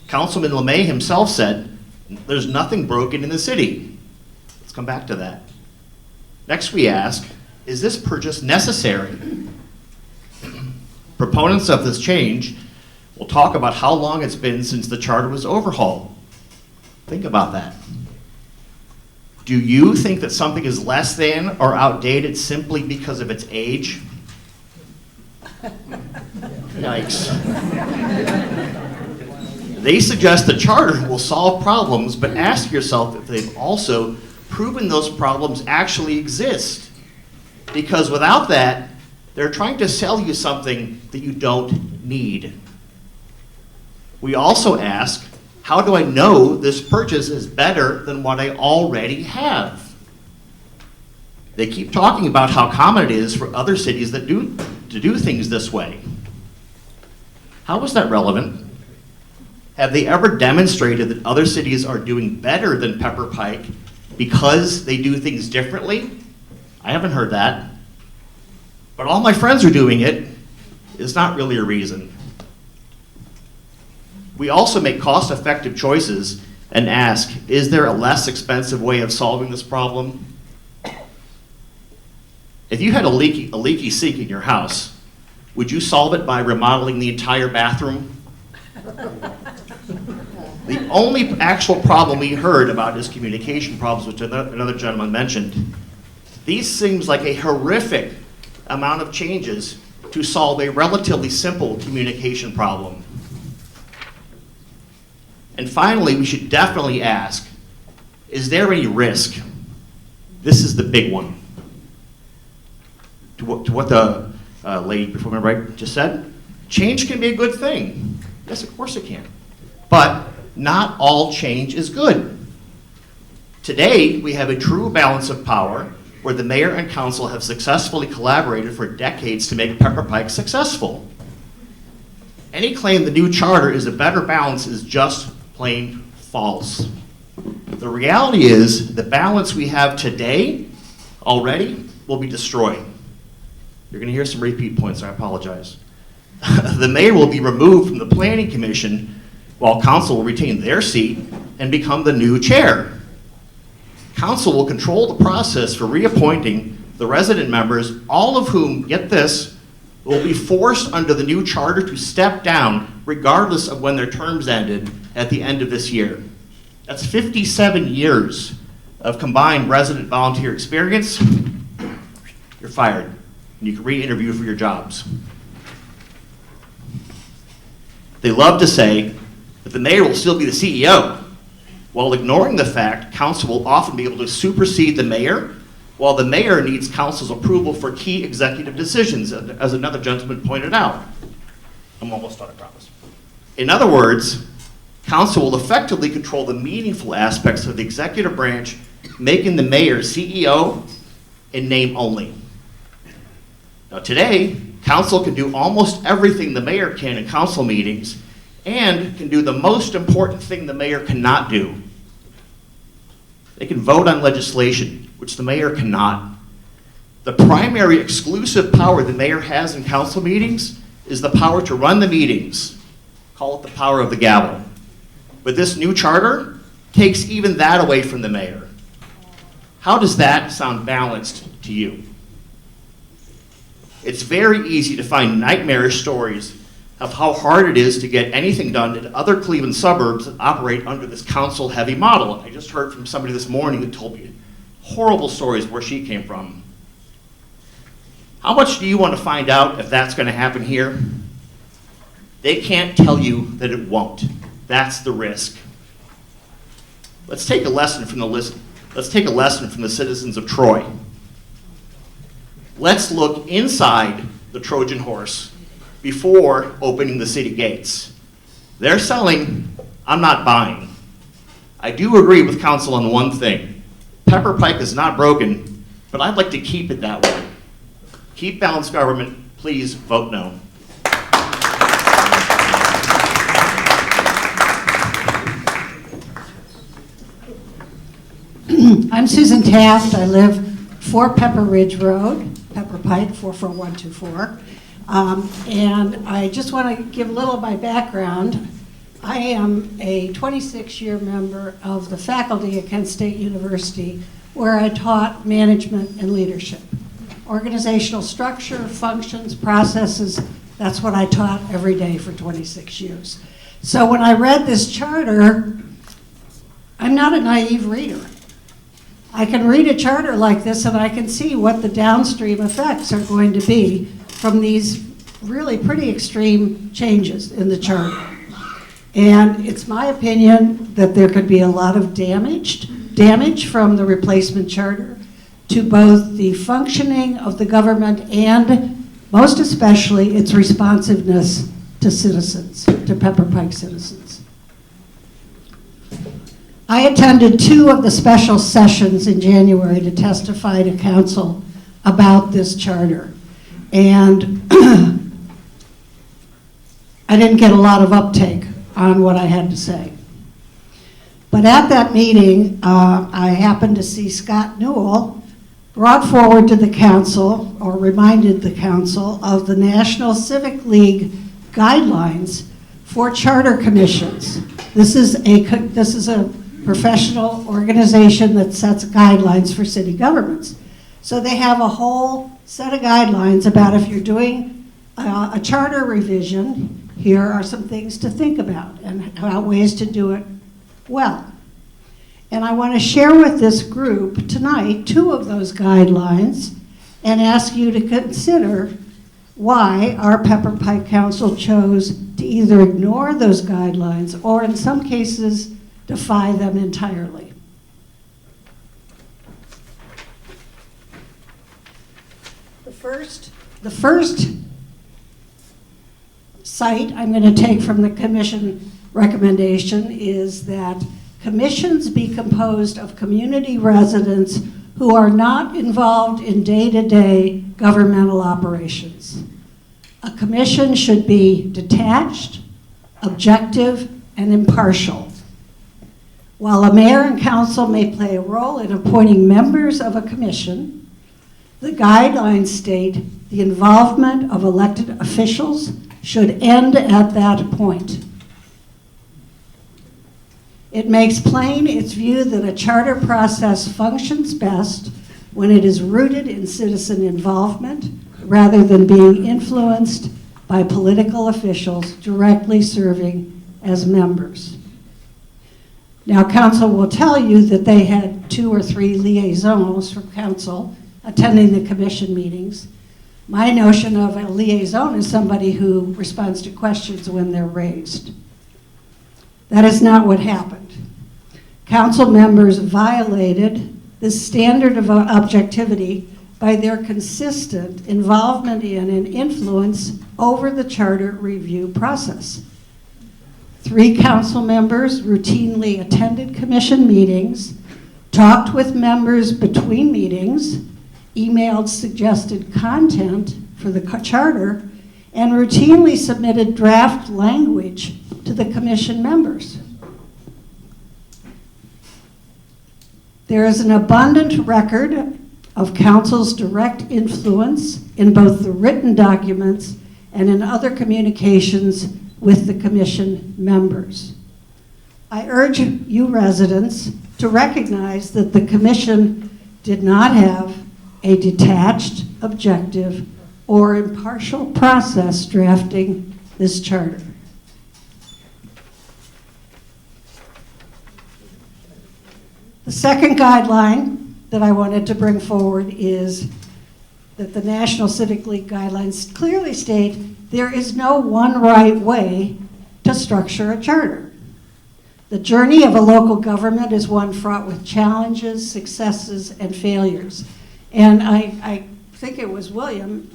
Councilman LeMay himself said, there's nothing broken in the city. Let's come back to that. Next we ask, is this purchase necessary? Proponents of this change will talk about how long it's been since the charter was overhauled. Think about that. Do you think that something is less than or outdated simply because of its age? Yikes. They suggest the charter will solve problems, but ask yourself if they've also proven those problems actually exist. Because without that, they're trying to sell you something that you don't need. We also ask, how do I know this purchase is better than what I already have? They keep talking about how common it is for other cities that to do things this way. How is that relevant? Have they ever demonstrated that other cities are doing better than Pepper Pike because they do things differently? I haven't heard that. But all my friends are doing it is not really a reason. We also make cost-effective choices and ask, is there a less expensive way of solving this problem? If you had a leaky sink in your house, would you solve it by remodeling the entire bathroom? The only actual problem we heard about is communication problems, which another gentleman mentioned. These seems like a horrific amount of changes to solve a relatively simple communication problem. And finally, we should definitely ask, is there any risk? This is the big one. To what the lady before me right just said, change can be a good thing. Yes, of course it can. But not all change is good. Today, we have a true balance of power where the mayor and council have successfully collaborated for decades to make Pepper Pike successful. Any claim the new charter is a better balance is just plain false. The reality is the balance we have today already will be destroyed. You're going to hear some repeat points, I apologize. The mayor will be removed from the planning commission while council will retain their seat and become the new chair. Council will control the process for reappointing the resident members, all of whom, get this, will be forced under the new charter to step down regardless of when their terms ended at the end of this year. That's 57 years of combined resident volunteer experience. You're fired, and you can re-interview for your jobs. They love to say that the mayor will still be the CEO, while ignoring the fact council will often be able to supersede the mayor, while the mayor needs council's approval for key executive decisions, as another gentleman pointed out. I'm almost done, I promise. In other words, council will effectively control the meaningful aspects of the executive branch, making the mayor CEO in name only. Now today, council can do almost everything the mayor can in council meetings and can do the most important thing the mayor cannot do. They can vote on legislation, which the mayor cannot. The primary exclusive power the mayor has in council meetings is the power to run the meetings. Call it the power of the gavel. But this new charter takes even that away from the mayor. How does that sound balanced to you? It's very easy to find nightmarish stories of how hard it is to get anything done in other Cleveland suburbs that operate under this council-heavy model. I just heard from somebody this morning that told me horrible stories where she came from. How much do you want to find out if that's going to happen here? They can't tell you that it won't. That's the risk. Let's take a lesson from the citizens of Troy. Let's look inside the Trojan horse before opening the city gates. They're selling, I'm not buying. I do agree with council on one thing. Pepper Pike is not broken, but I'd like to keep it that way. Keep balanced government, please vote no. I'm Susan Taft. I live 4 Pepper Ridge Road, Pepper Pike, 44124. And I just want to give a little of my background. I am a 26-year member of the faculty at Kent State University, where I taught management and leadership. Organizational structure, functions, processes, that's what I taught every day for 26 years. So when I read this charter, I'm not a naive reader. I can read a charter like this and I can see what the downstream effects are going to be from these really pretty extreme changes in the charter. And it's my opinion that there could be a lot of damage from the replacement charter to both the functioning of the government and most especially its responsiveness to citizens, to Pepper Pike citizens. I attended 2 of the special sessions in January to testify to council about this charter. And I didn't get a lot of uptake on what I had to say. But at that meeting, I happened to see Scott Newell brought forward to the council, or reminded the council, of the National Civic League guidelines for charter commissions. This is a professional organization that sets guidelines for city governments. So they have a whole set of guidelines about if you're doing a charter revision, here are some things to think about and ways to do it well. And I want to share with this group tonight 2 of those guidelines and ask you to consider why our Pepper Pike Council chose to either ignore those guidelines or in some cases defy them entirely. The first cite I'm going to take from the commission recommendation is that commissions be composed of community residents who are not involved in day-to-day governmental operations. A commission should be detached, objective, and impartial. While a mayor and council may play a role in appointing members of a commission, the guidelines state the involvement of elected officials should end at that point. It makes plain its view that a charter process functions best when it is rooted in citizen involvement rather than being influenced by political officials directly serving as members. Now, council will tell you that they had 2 or 3 liaisons from council attending the commission meetings. My notion of a liaison is somebody who responds to questions when they're raised. That is not what happened. Council members violated the standard of objectivity by their consistent involvement in and influence over the charter review process. 3 council members routinely attended commission meetings, talked with members between meetings, emailed suggested content, for the charter and routinely submitted draft language to the commission members. There is an abundant record of council's direct influence in both the written documents and in other communications with the commission members. I urge you residents to recognize that the commission did not have a detached, objective, or impartial process drafting this charter. The second guideline that I wanted to bring forward is that the National Civic League guidelines clearly state there is no one right way to structure a charter. The journey of a local government is one fraught with challenges, successes, and failures. And I think it was William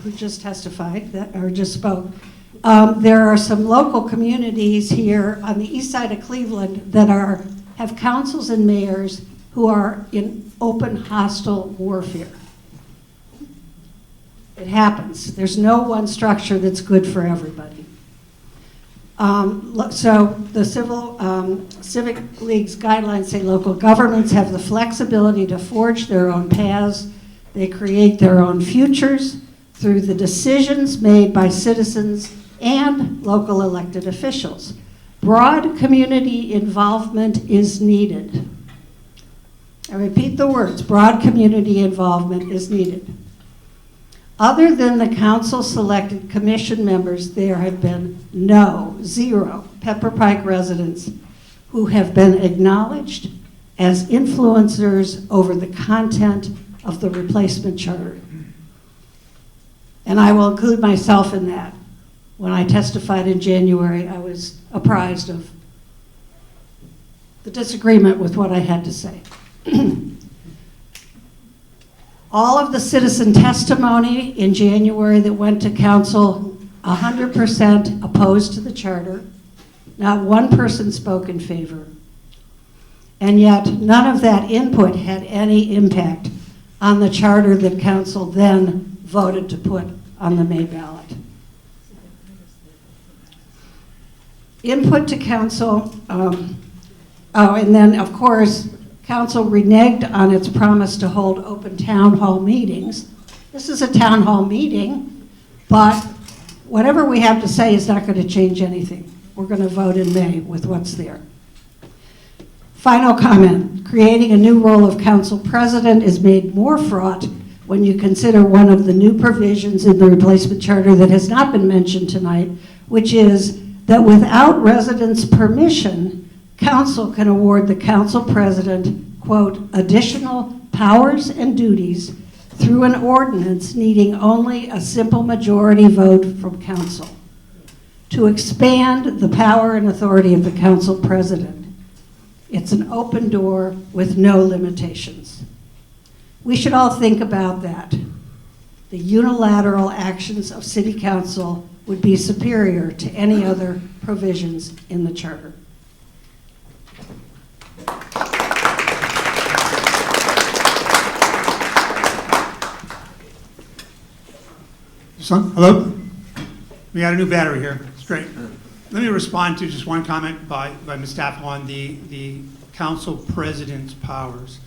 who just testified, or just spoke. There are some local communities here on the east side of Cleveland that have councils and mayors who are in open hostile warfare. It happens. There's no one structure that's good for everybody. So the Civic League's guidelines say local governments have the flexibility to forge their own paths. They create their own futures through the decisions made by citizens and local elected officials. Broad community involvement is needed. I repeat the words, broad community involvement is needed. Other than the council-selected commission members, there have been zero Pepper Pike residents who have been acknowledged as influencers over the content of the replacement charter. And I will include myself in that. When I testified in January, I was apprised of the disagreement with what I had to say. All of the citizen testimony in January that went to council, 100% opposed to the charter. Not one person spoke in favor. And yet, none of that input had any impact on the charter that council then voted to put on the May ballot. Input to council, and then, of course, council reneged on its promise to hold open town hall meetings. This is a town hall meeting, but whatever we have to say is not going to change anything. We're going to vote in May with what's there. Final comment, creating a new role of council president is made more fraught when you consider one of the new provisions in the replacement charter that has not been mentioned tonight, which is that without residents' permission, council can award the council president, quote, additional powers and duties through an ordinance needing only a simple majority vote from council to expand the power and authority of the council president. It's an open door with no limitations. We should all think about that. The unilateral actions of city council would be superior to any other provisions in the charter. Hello? We got a new battery here. It's great. Let me respond to just one comment by Ms. Taft on the council president's powers.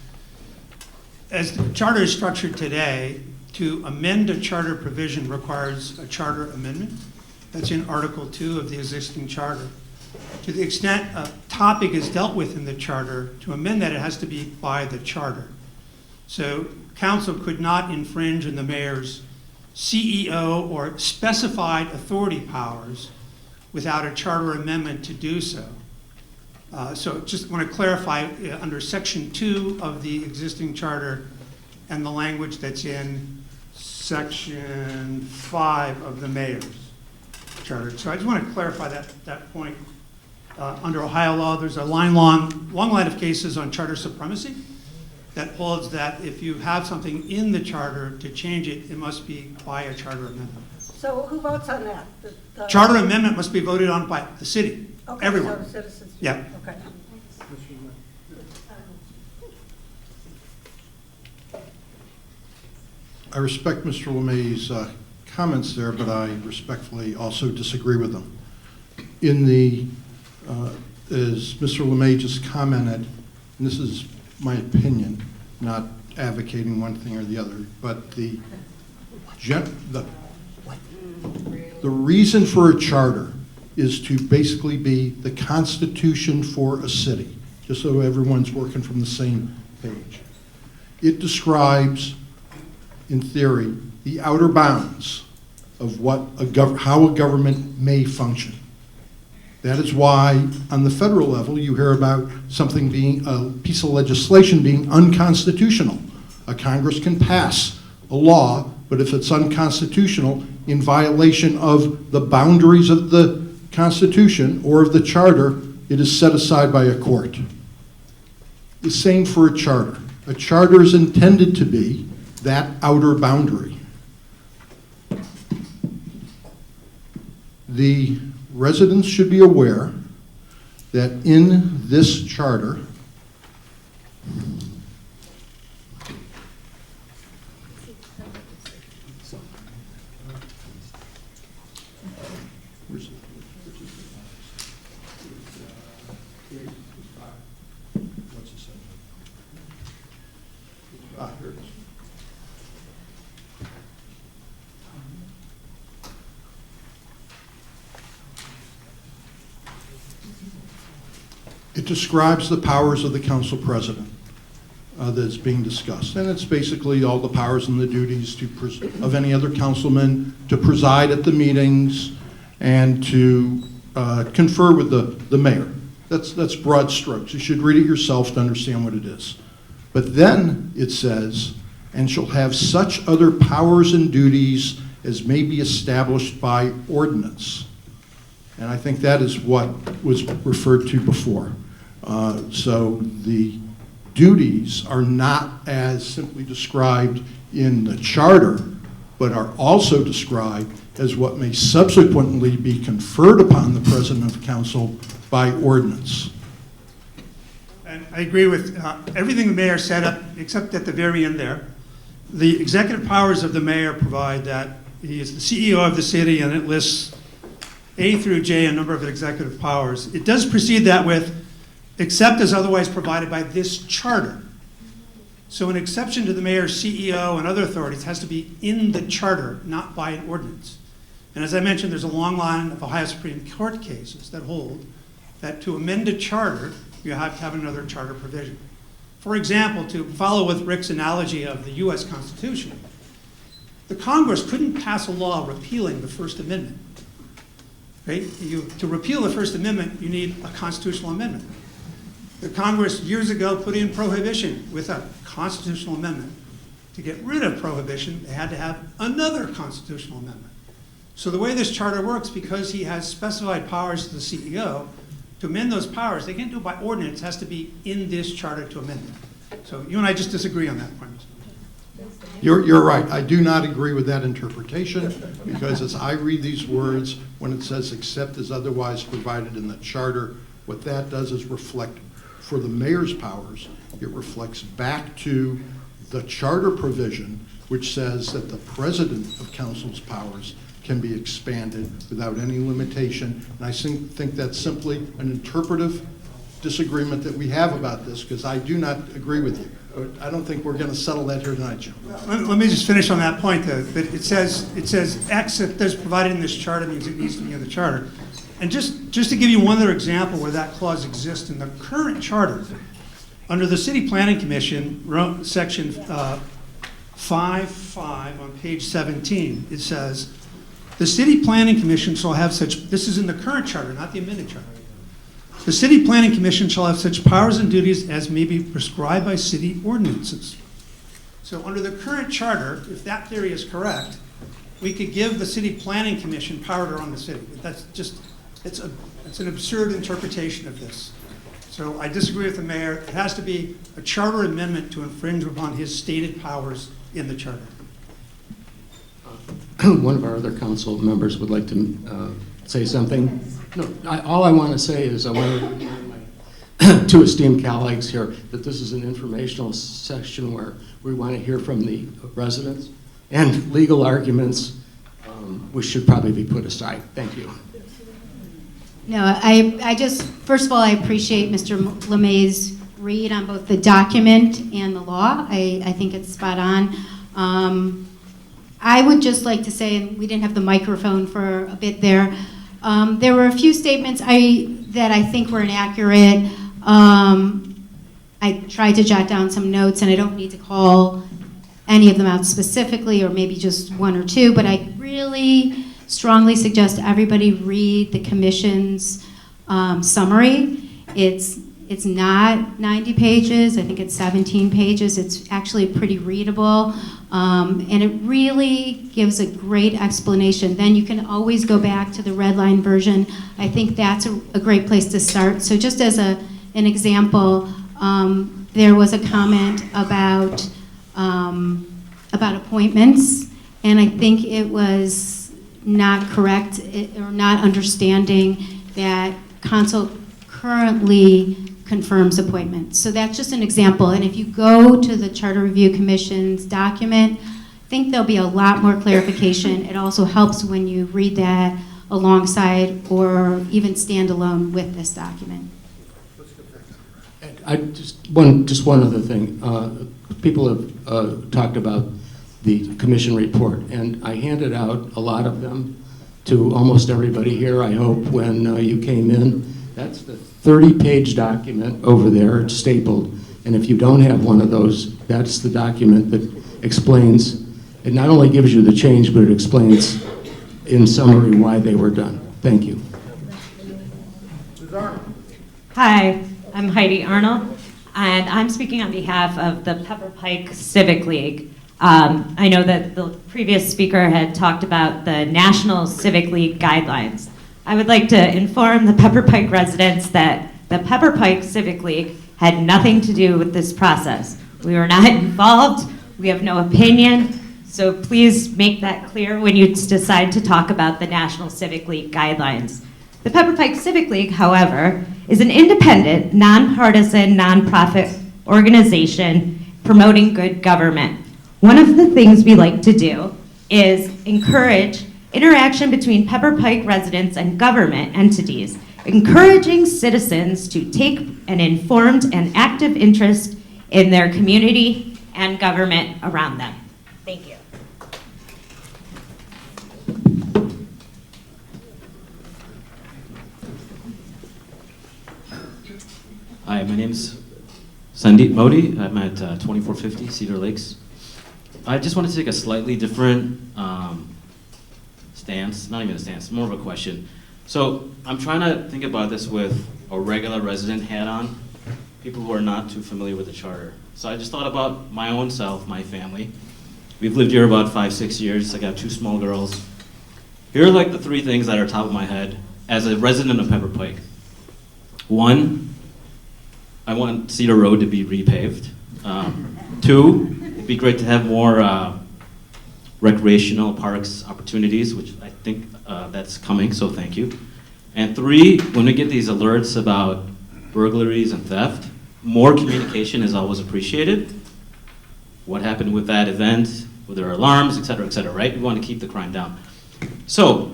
As the charter is structured today, to amend a charter provision requires a charter amendment. That's in Article 2 of the existing charter. To the extent a topic is dealt with in the charter, to amend that, it has to be by the charter. So council could not infringe on the mayor's CEO or specified authority powers without a charter amendment to do so. So just want to clarify, under Section 2 of the existing charter and the language that's in Section 5 of the mayor's charter. So I just want to clarify that point. Under Ohio law, there's a long line of cases on charter supremacy that holds that if you have something in the charter to change it, it must be by a charter amendment. So who votes on that? The Charter amendment must be voted on by the city, okay, everyone. So citizens. Yeah. Okay. I respect Mr. LeMay's comments there, but I respectfully also disagree with them. In the, as Mr. LeMay just commented, and this is my opinion, not advocating one thing or the other, but the reason for a charter is to basically be the constitution for a city, just so everyone's working from the same page. It describes, in theory, the outer bounds of what how a government may function. That is why, on the federal level, you hear about something being, a piece of legislation being unconstitutional. A Congress can pass a law, but if it's unconstitutional, in violation of the boundaries of the Constitution or of the Charter, it is set aside by a court. The same for a charter. A charter is intended to be that outer boundary. The residents should be aware that in this charter, here it is. It describes the powers of the council president that's being discussed. And it's basically all the powers and the duties of any other councilman to preside at the meetings and to confer with the mayor. That's broad strokes. You should read it yourself to understand what it is. But then it says, and shall have such other powers and duties as may be established by ordinance. And I think that is what was referred to before. So the duties are not as simply described in the charter, but are also described as what may subsequently be conferred upon the president of council by ordinance. And I agree with everything the mayor said, except at the very end there. The executive powers of the mayor provide that he is the CEO of the city, and it lists A through J, a number of executive powers. It does precede that with, except as otherwise provided by this charter. So an exception to the mayor's CEO and other authorities has to be in the charter, not by an ordinance. And as I mentioned, there's a long line of Ohio Supreme Court cases that hold that to amend a charter, you have to have another charter provision. For example, to follow with Rick's analogy of the US Constitution, the Congress couldn't pass a law repealing the First Amendment. Right? To repeal the First Amendment, you need a constitutional amendment. The Congress years ago put in prohibition with a constitutional amendment. To get rid of prohibition, they had to have another constitutional amendment. So the way this charter works, because he has specified powers to the CEO, to amend those powers, they can't do it by ordinance, it has to be in this charter to amend it. So you and I just disagree on that point. You're right. I do not agree with that interpretation, because as I read these words, when it says except as otherwise provided in the charter, what that does is reflect, for the mayor's powers, it reflects back to the charter provision, which says that the president of council's powers can be expanded without any limitation. And I think that's simply an interpretive disagreement that we have about this, because I do not agree with you. I don't think we're going to settle that here tonight, Jim. Let me just finish on that point, though. But it says X that is provided in this charter means it needs to be in the charter. And just to give you one other example where that clause exists in the current charter, under the City Planning Commission, section 5.5 on page 17, it says, the City Planning Commission shall have such, this is in the current charter, not the amended charter. The City Planning Commission shall have such powers and duties as may be prescribed by city ordinances. So under the current charter, if that theory is correct, we could give the City Planning Commission power to run the city. That's just, it's an absurd interpretation of this. So I disagree with the mayor. It has to be a charter amendment to infringe upon his stated powers in the charter. One of our other council members would like to say something. No, all I want to say is I want to remind my two esteemed colleagues here that this is an informational session where we want to hear from the residents, and legal arguments which should probably be put aside. Thank you. No, I just, first of all, I appreciate Mr. LeMay's read on both the document and the law. I think it's spot on. I would just like to say, and we didn't have the microphone for a bit there, there were a few statements that I think were inaccurate. I tried to jot down some notes, and I don't need to call any of them out specifically, or maybe just one or two, but I really strongly suggest everybody read the commission's summary. It's not 90 pages, I think it's 17 pages. It's actually pretty readable, and it really gives a great explanation. Then you can always go back to the red line version. I think that's a great place to start. So just as an example, there was a comment about appointments, and I think it was not correct or not understanding that council currently confirms appointments. So that's just an example. And if you go to the Charter Review Commission's document, I think there'll be a lot more clarification. It also helps when you read that alongside or even stand alone with this document. Just one other thing. People have talked about the commission report, and I handed out a lot of them to almost everybody here, I hope, when you came in. That's the 30-page document over there, it's stapled. And if you don't have one of those, that's the document that explains, it not only gives you the change, but it explains in summary why they were done. Thank you. Hi, I'm Heidi Arnold, and I'm speaking on behalf of the Pepper Pike Civic League. I know that the previous speaker had talked about the National Civic League guidelines. I would like to inform the Pepper Pike residents that the Pepper Pike Civic League had nothing to do with this process. We were not involved, we have no opinion, so please make that clear when you decide to talk about the National Civic League guidelines. The Pepper Pike Civic League, however, is an independent, nonpartisan, nonprofit organization promoting good government. One of the things we like to do is encourage interaction between Pepper Pike residents and government entities, encouraging citizens to take an informed and active interest in their community and government around them. Thank you. Hi, my name's Sandip Mody. I'm at 2450 Cedar Lakes. I just want to take a slightly different stance, not even a stance, more of a question. So I'm trying to think about this with a regular resident hat on, people who are not too familiar with the charter. So I just thought about my own self, my family. We've lived here about 5-6 years. I got 2 small girls. Here are like the 3 things that are top of my head as a resident of Pepper Pike. 1, I want Cedar Road to be repaved. 2, it'd be great to have more recreational parks opportunities, which I think that's coming, so thank you. And 3, when we get these alerts about burglaries and theft, more communication is always appreciated. What happened with that event? Were there alarms, et cetera, right? We want to keep the crime down. So,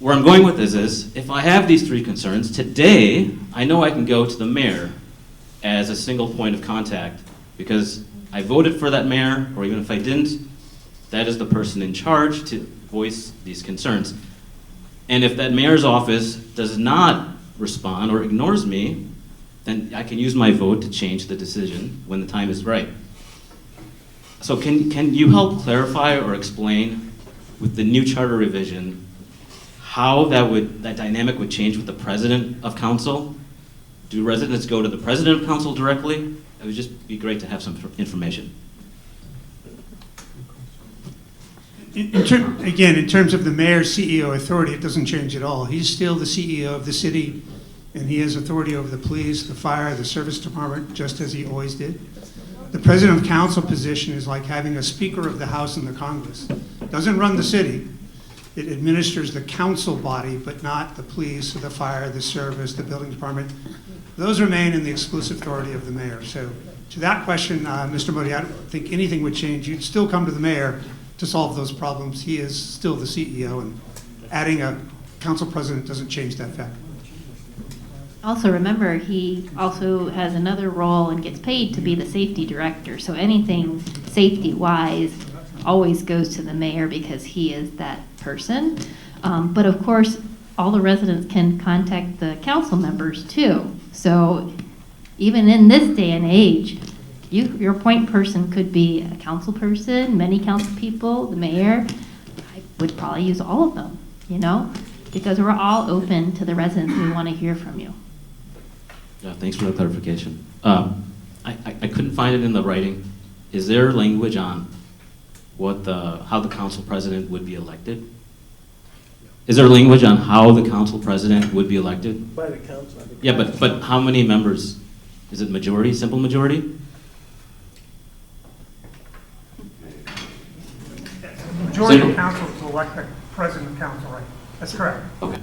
where I'm going with this is, if I have these 3 concerns, today, I know I can go to the mayor as a single point of contact, because I voted for that mayor, or even if I didn't, that is the person in charge to voice these concerns. And if that mayor's office does not respond or ignores me, then I can use my vote to change the decision when the time is right. So can you help clarify or explain with the new charter revision how that dynamic would change with the president of council? Do residents go to the president of council directly? It would just be great to have some information. Again, in terms of the mayor's CEO authority, it doesn't change at all. He's still the CEO of the city, and he has authority over the police, the fire, the service department, just as he always did. The president of council position is like having a speaker of the House and the Congress. It doesn't run the city. It administers the council body, but not the police, the fire, the service, the building department. Those remain in the exclusive authority of the mayor. So to that question, Mr. Mody, I don't think anything would change. You'd still come to the mayor to solve those problems. He is still the CEO, and adding a council president doesn't change that fact. Also, remember, he also has another role and gets paid to be the safety director. So anything safety-wise always goes to the mayor because he is that person. But of course, all the residents can contact the council members too. So even in this day and age, your point person could be a council person, many council people, the mayor. I would probably use all of them, you know, because we're all open to the residents. We want to hear from you. Yeah, thanks for the clarification. I couldn't find it in the writing. Is there language on how the council president would be elected? Is there language on how the council president would be elected? By the council. Yeah, but how many members? Is it majority, simple majority? Majority of council to elect the president of council, right? That's correct. Okay.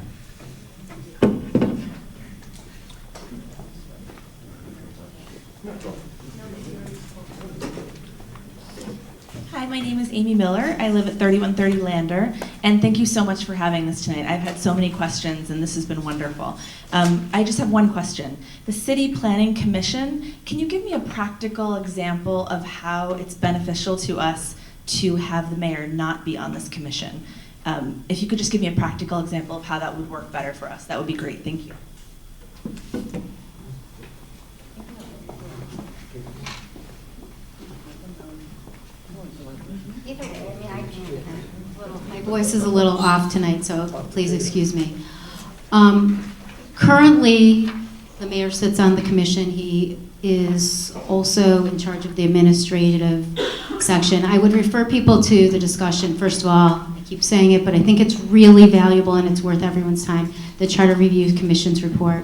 Hi, my name is Amy Miller. I live at 3130 Lander, and thank you so much for having this tonight. I've had so many questions, and this has been wonderful. I just have one question. The City Planning Commission, can you give me a practical example of how it's beneficial to us to have the mayor not be on this commission? If you could just give me a practical example of how that would work better for us, that would be great. Thank you. My voice is a little off tonight, so please excuse me. Currently, the mayor sits on the commission. He is also in charge of the administrative section. I would refer people to the discussion. First of all, I keep saying it, but I think it's really valuable and it's worth everyone's time, the Charter Review Commission's report.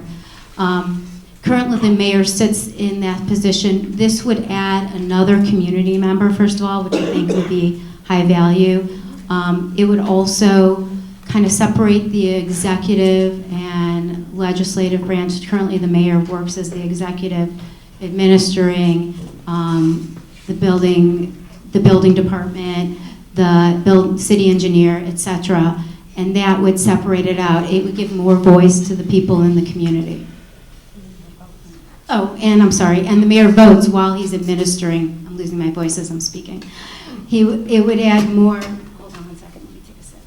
Currently, the mayor sits in that position. This would add another community member, first of all, which I think would be high value. It would also kind of separate the executive and legislative branch. Currently, the mayor works as the executive, administering the building department, the city engineer, etc. And that would separate it out. It would give more voice to the people in the community. Oh, and I'm sorry, and the mayor votes while he's administering. I'm losing my voice as I'm speaking. It would add more. Hold on one second, let me take a sip.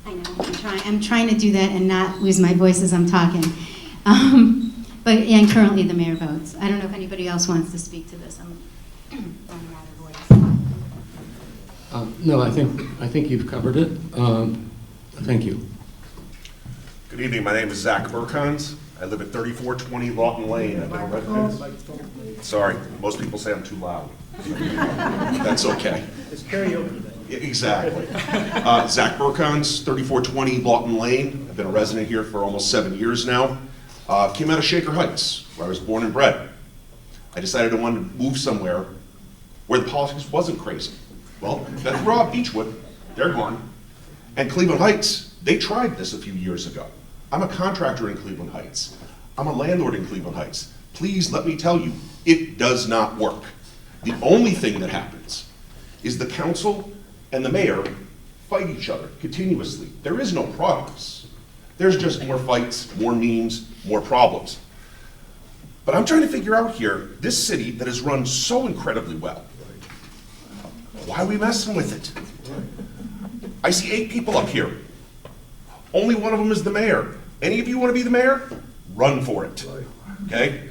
I know, I'm trying to do that and not lose my voice as I'm talking. And currently the mayor votes. I don't know if anybody else wants to speak to this. I'm running out of voice. No, I think you've covered it. Thank you. Good evening, my name is Zack Burkons. I live at 3420 Lawton Lane. I've been a resident. Sorry, most people say I'm too loud. That's okay. It's karaoke. Yeah, exactly. Zack Burkons, 3420 Lawton Lane. I've been a resident here for almost 7 years now. Came out of Shaker Heights, where I was born and bred. I decided I wanted to move somewhere where the politics wasn't crazy. Well, Beth Robb, Beechwood, they're gone. And Cleveland Heights, they tried this a few years ago. I'm a contractor in Cleveland Heights. I'm a landlord in Cleveland Heights. Please let me tell you, it does not work. The only thing that happens is the council and the mayor fight each other continuously. There is no progress. There's just more fights, more memes, more problems. But I'm trying to figure out here, this city that is run so incredibly well, why are we messing with it? I see 8 people up here. Only one of them is the mayor. Any of you want to be the mayor? Run for it, okay?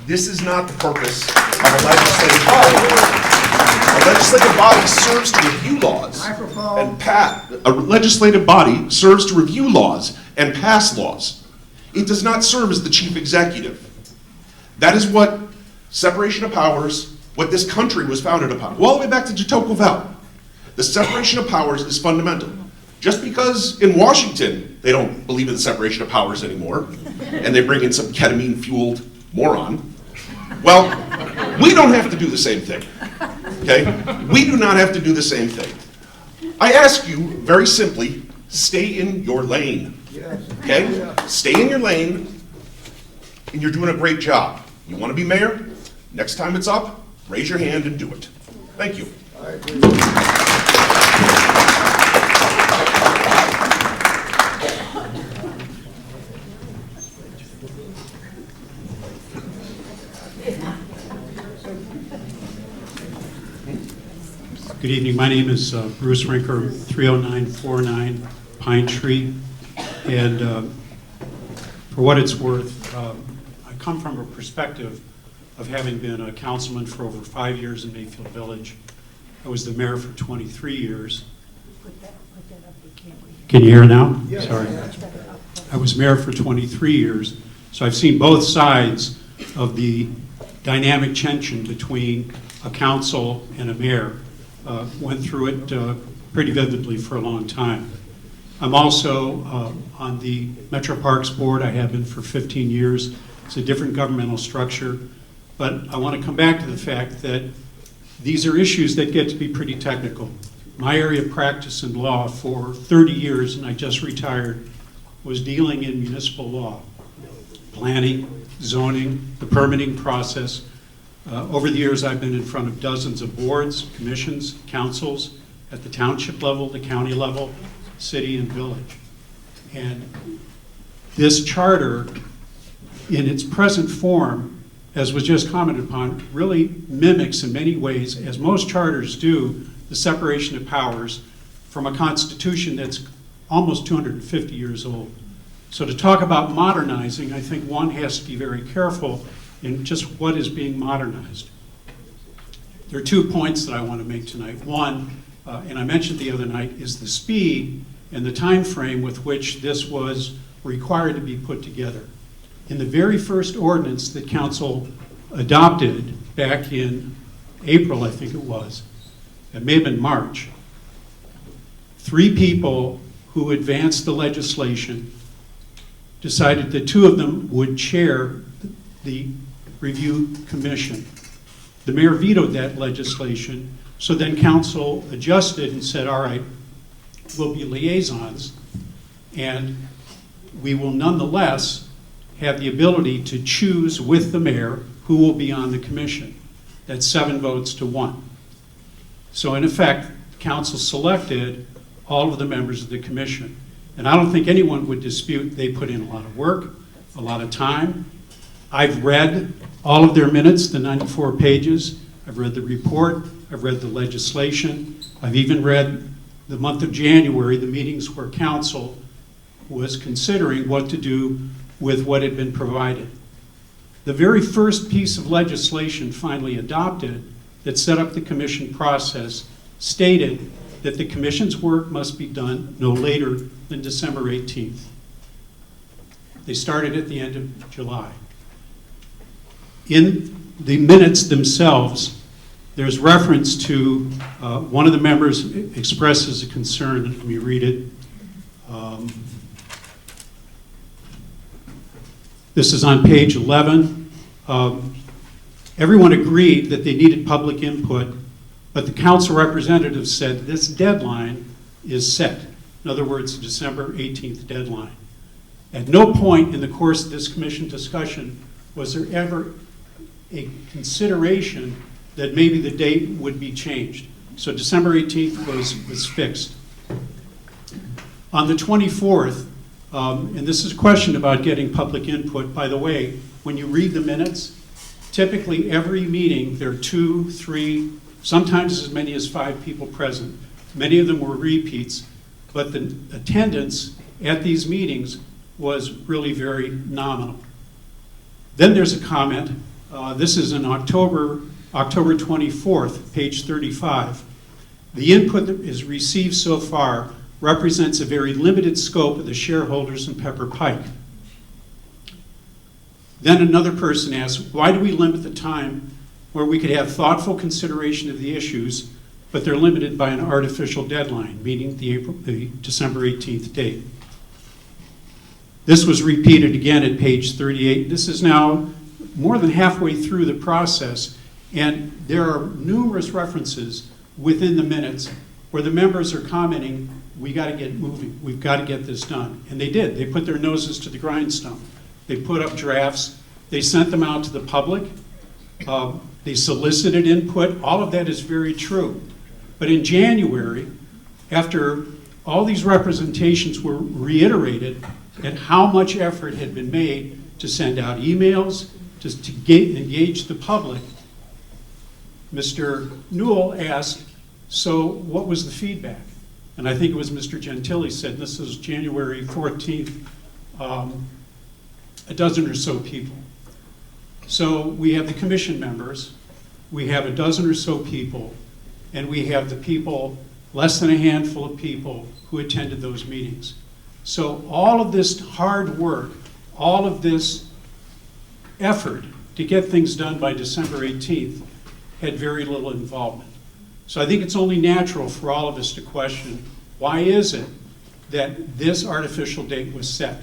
This is not the purpose of a legislative body. A legislative body serves to review laws and a legislative body serves to review laws and pass laws. It does not serve as the chief executive. That is what separation of powers, what this country was founded upon. Go all the way back to Tocqueville. The separation of powers is fundamental. Just because in Washington they don't believe in the separation of powers anymore, and they bring in some ketamine-fueled moron, well, we don't have to do the same thing, okay? We do not have to do the same thing. I ask you, very simply, stay in your lane, okay? Stay in your lane, and you're doing a great job. You want to be mayor? Next time it's up, raise your hand and do it. Thank you. Good evening. My name is Bruce Rinker, 30949 Pine Tree. And for what it's worth, I come from a perspective of having been a councilman for over 5 years in Mayfield Village. I was the mayor for 23 years. Can you hear now? Yes. Sorry. I was mayor for 23 years, so I've seen both sides of the dynamic tension between a council and a mayor. Went through it pretty vividly for a long time. I'm also on the Metro Parks Board. I have been for 15 years. It's a different governmental structure. But I want to come back to the fact that these are issues that get to be pretty technical. My area of practice in law for 30 years, and I just retired, was dealing in municipal law. Planning, zoning, the permitting process. Over the years, I've been in front of dozens of boards, commissions, councils, at the township level, the county level, city and village. And this charter, in its present form, as was just commented upon, really mimics in many ways, as most charters do, the separation of powers from a constitution that's almost 250 years old. So to talk about modernizing, I think one has to be very careful in just what is being modernized. There are 2 points that I want to make tonight. One, and I mentioned the other night, is the speed and the time frame with which this was required to be put together. In the very first ordinance that council adopted back in April, I think it was, it may have been March, 3 people who advanced the legislation decided that 2 of them would chair the review commission. The mayor vetoed that legislation, so then council adjusted and said, all right, we'll be liaisons, and we will nonetheless have the ability to choose with the mayor who will be on the commission. That's 7 votes to 1. So in effect, council selected all of the members of the commission. And I don't think anyone would dispute they put in a lot of work, a lot of time. I've read all of their minutes, the 94 pages. I've read the report. I've read the legislation. I've even read the month of January, the meetings where council was considering what to do with what had been provided. The very first piece of legislation finally adopted that set up the commission process stated that the commission's work must be done no later than December 18th. They started at the end of July. In the minutes themselves, there's reference to one of the members expresses a concern. Let me read it. This is on page 11. Everyone agreed that they needed public input, but the council representative said this deadline is set. In other words, December 18th deadline. At no point in the course of this commission discussion was there ever a consideration that maybe the date would be changed. So December 18th was fixed. On the 24th, and this is a question about getting public input. By the way, when you read the minutes, typically every meeting there are 2, 3, sometimes as many as 5 people present. Many of them were repeats, but the attendance at these meetings was really very nominal. Then there's a comment. This is in October 24th, page 35. The input that is received so far represents a very limited scope of the shareholders in Pepper Pike. Then another person asks, why do we limit the time where we could have thoughtful consideration of the issues, but they're limited by an artificial deadline, meaning the December 18th date? This was repeated again at page 38. This is now more than halfway through the process, and there are numerous references within the minutes where the members are commenting, we got to get moving, we've got to get this done. And they did. They put their noses to the grindstone. They put up drafts. They sent them out to the public. They solicited input. All of that is very true. But in January, after all these representations were reiterated and how much effort had been made to send out emails, to engage the public, Mr. Newell asked, so what was the feedback? And I think it was Mr. Gentili said, this is January 14th, a dozen or so people. So we have the commission members, we have a dozen or so people, and we have the people, less than a handful of people who attended those meetings. So all of this hard work, all of this effort to get things done by December 18th had very little involvement. So I think it's only natural for all of us to question, why is it that this artificial date was set?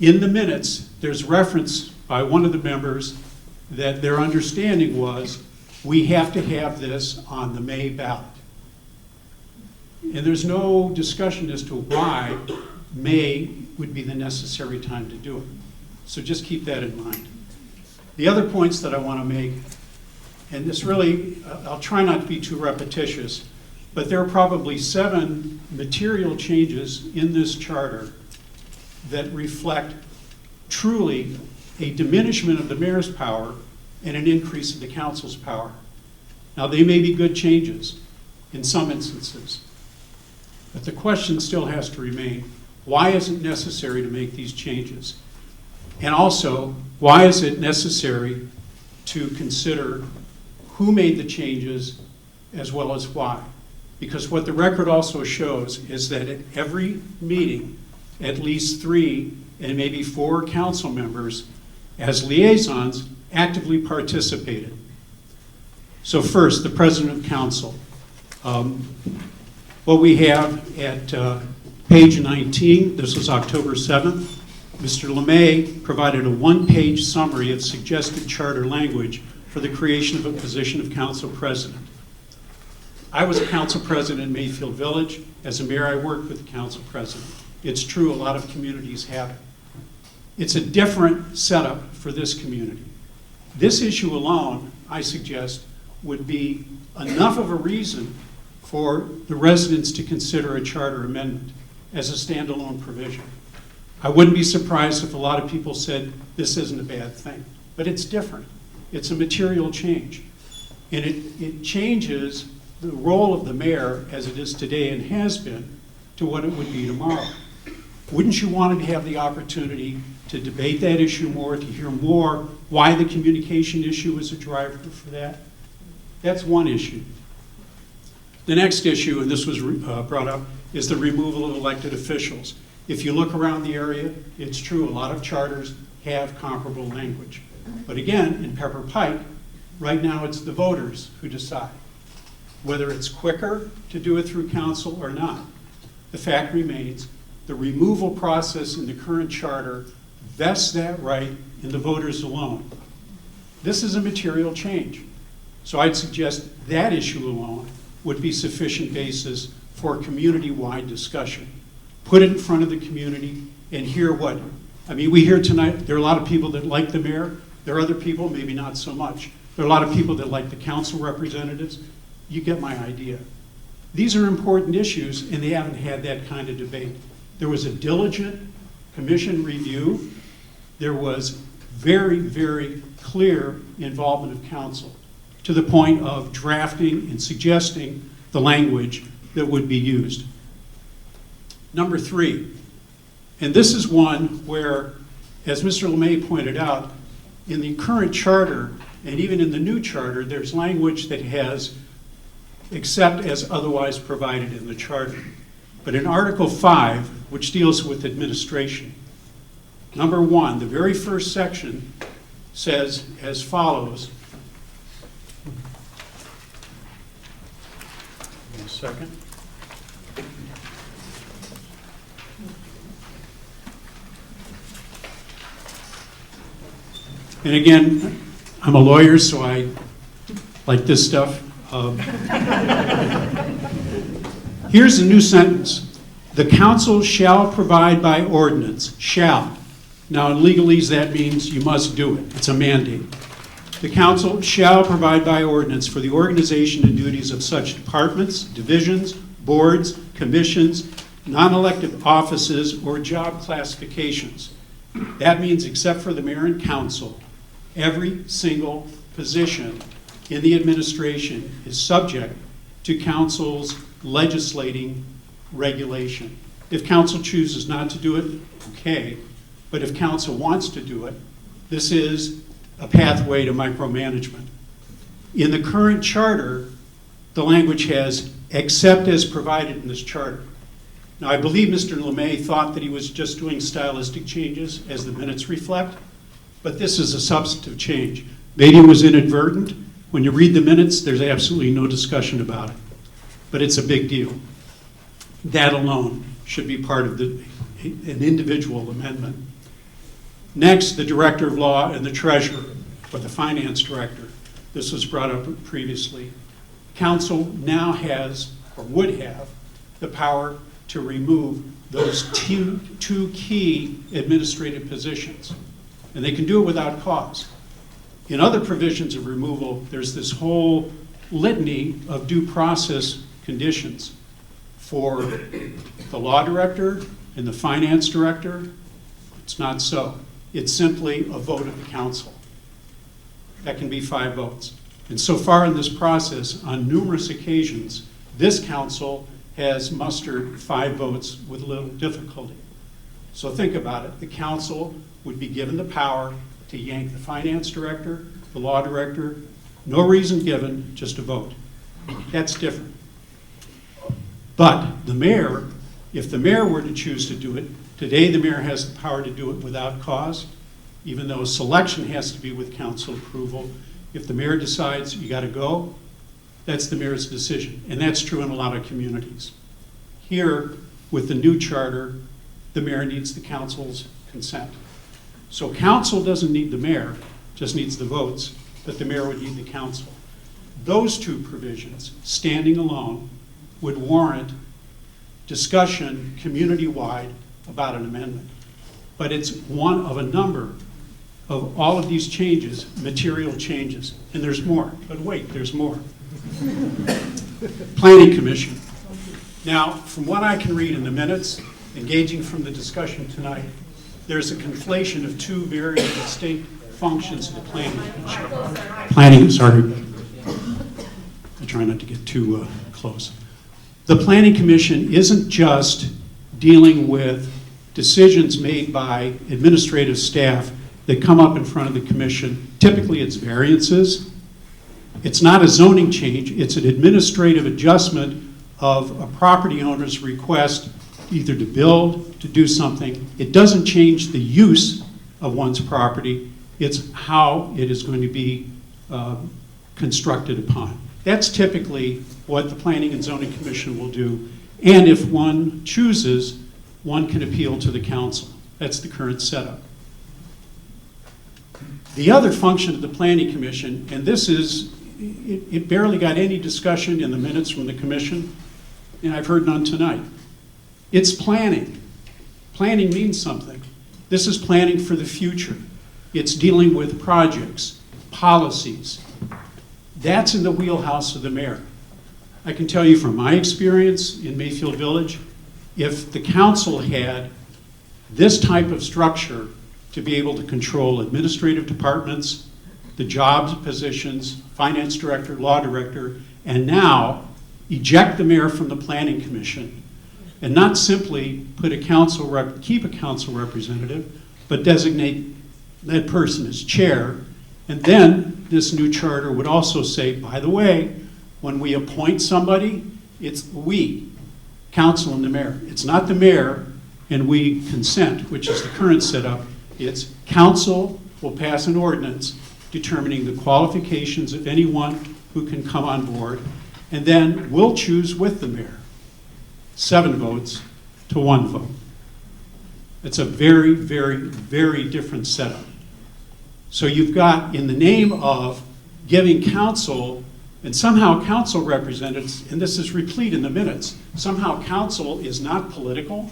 In the minutes, there's reference by one of the members that their understanding was, we have to have this on the May ballot. And there's no discussion as to why May would be the necessary time to do it. So just keep that in mind. The other points that I want to make, and this really, I'll try not to be too repetitious, but there are probably 7 material changes in this charter that reflect truly a diminishment of the mayor's power and an increase of the council's power. Now, they may be good changes in some instances, but the question still has to remain, why is it necessary to make these changes? And also, why is it necessary to consider who made the changes as well as why? Because what the record also shows is that at every meeting, at least 3 and maybe 4 council members as liaisons actively participated. So first, the president of council. What we have at page 19, this was October 7th, Mr. LeMay provided a 1-page summary of suggested charter language for the creation of a position of council president. I was a council president in Mayfield Village. As a mayor, I worked with the council president. It's true, a lot of communities have it. It's a different setup for this community. This issue alone, I suggest, would be enough of a reason for the residents to consider a charter amendment as a standalone provision. I wouldn't be surprised if a lot of people said this isn't a bad thing, but it's different. It's a material change. And it changes the role of the mayor as it is today and has been to what it would be tomorrow. Wouldn't you want to have the opportunity to debate that issue more, to hear more why the communication issue is a driver for that? That's one issue. The next issue, and this was brought up, is the removal of elected officials. If you look around the area, it's true, a lot of charters have comparable language. But again, in Pepper Pike, right now it's the voters who decide whether it's quicker to do it through council or not. The fact remains, the removal process in the current charter vests that right in the voters alone. This is a material change. So I'd suggest that issue alone would be sufficient basis for community-wide discussion. Put it in front of the community and hear what, I mean, we hear tonight, there are a lot of people that like the mayor. There are other people, maybe not so much. There are a lot of people that like the council representatives. You get my idea. These are important issues, and they haven't had that kind of debate. There was a diligent commission review. There was very, very clear involvement of council to the point of drafting and suggesting the language that would be used. Number 3, and this is one where, as Mr. LeMay pointed out, in the current charter and even in the new charter, there's language that has except as otherwise provided in the charter. But in Article 5, which deals with administration, number 1, the very first section says as follows. One second. And again, I'm a lawyer, so I like this stuff. Here's a new sentence. The council shall provide by ordinance. Shall. Now in legalese that means you must do it. It's a mandate. The council shall provide by ordinance for the organization and duties of such departments, divisions, boards, commissions, non-elective offices, or job classifications. That means except for the mayor and council, every single position in the administration is subject to council's legislating regulation. If council chooses not to do it, okay, but if council wants to do it, this is a pathway to micromanagement. In the current charter, the language has except as provided in this charter. Now, I believe Mr. LeMay thought that he was just doing stylistic changes, as the minutes reflect, but this is a substantive change. Maybe it was inadvertent. When you read the minutes, there's absolutely no discussion about it, but it's a big deal. That alone should be part of an individual amendment. Next, the director of law and the treasurer, or the finance director. This was brought up previously. Council now has, or would have, the power to remove those two key administrative positions. And they can do it without cause. In other provisions of removal, there's this whole litany of due process conditions for the law director and the finance director. It's not so. It's simply a vote of the council. That can be 5 votes. And so far in this process, on numerous occasions, this council has mustered 5 votes with little difficulty. So think about it. The council would be given the power to yank the finance director, the law director, no reason given, just a vote. That's different. But the mayor, if the mayor were to choose to do it, today the mayor has the power to do it without cause, even though a selection has to be with council approval. If the mayor decides you got to go, that's the mayor's decision. And that's true in a lot of communities. Here, with the new charter, the mayor needs the council's consent. So council doesn't need the mayor, just needs the votes, but the mayor would need the council. Those 2 provisions, standing alone, would warrant discussion community-wide about an amendment. But it's one of a number of all of these changes, material changes. And there's more, but wait, there's more. Planning Commission. Now, from what I can read in the minutes, engaging from the discussion tonight, there's a conflation of 2 very distinct functions of the Planning Commission. Sorry. I try not to get too close. The Planning Commission isn't just dealing with decisions made by administrative staff that come up in front of the commission. Typically it's variances. It's not a zoning change, it's an administrative adjustment of a property owner's request either to build, to do something. It doesn't change the use of one's property, it's how it is going to be constructed upon. That's typically what the Planning and Zoning Commission will do. And if one chooses, one can appeal to the council. That's the current setup. The other function of the Planning Commission, and this is, it barely got any discussion in the minutes from the commission, and I've heard none tonight. It's planning. Planning means something. This is planning for the future. It's dealing with projects, policies. That's in the wheelhouse of the mayor. I can tell you from my experience in Mayfield Village, if the council had this type of structure to be able to control administrative departments, the jobs positions, finance director, law director, and now eject the mayor from the Planning Commission, and not simply put a keep a council representative, but designate that person as chair. And then this new charter would also say, by the way, when we appoint somebody, it's we, council and the mayor. It's not the mayor and we consent, which is the current setup. It's council will pass an ordinance determining the qualifications of anyone who can come on board, and then we'll choose with the mayor. 7 votes to 1 vote. It's a very, very, very different setup. So you've got, in the name of giving council, and somehow council representatives, and this is replete in the minutes, somehow council is not political.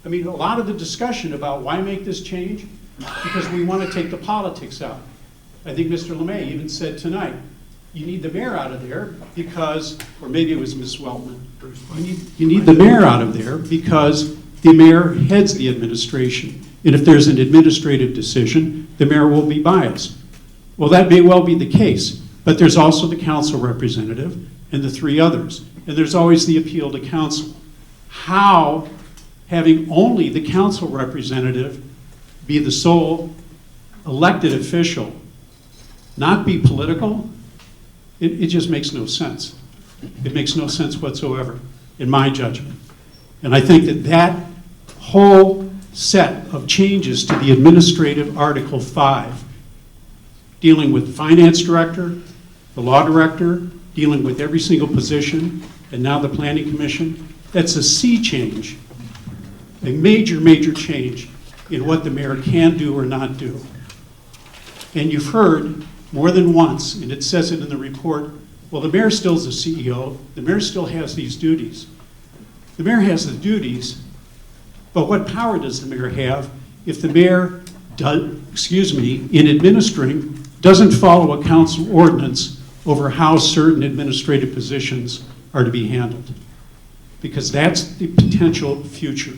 I mean, a lot of the discussion about why make this change, because we want to take the politics out. I think Mr. LeMay even said tonight, you need the mayor out of there because, or maybe it was Ms. Weltman, you need the mayor out of there because the mayor heads the administration. And if there's an administrative decision, the mayor will be biased. Well, that may well be the case, but there's also the council representative and the three others. And there's always the appeal to council. How, having only the council representative be the sole elected official, not be political, it just makes no sense. It makes no sense whatsoever, in my judgment. And I think that that whole set of changes to the administrative Article 5, dealing with finance director, the law director, dealing with every single position, and now the planning commission, that's a sea change, a major, major change in what the mayor can do or not do. And you've heard more than once, and it says it in the report, well, the mayor still is the CEO, the mayor still has these duties. The mayor has the duties, but what power does the mayor have if the mayor, in administering, doesn't follow a council ordinance over how certain administrative positions are to be handled? Because that's the potential future.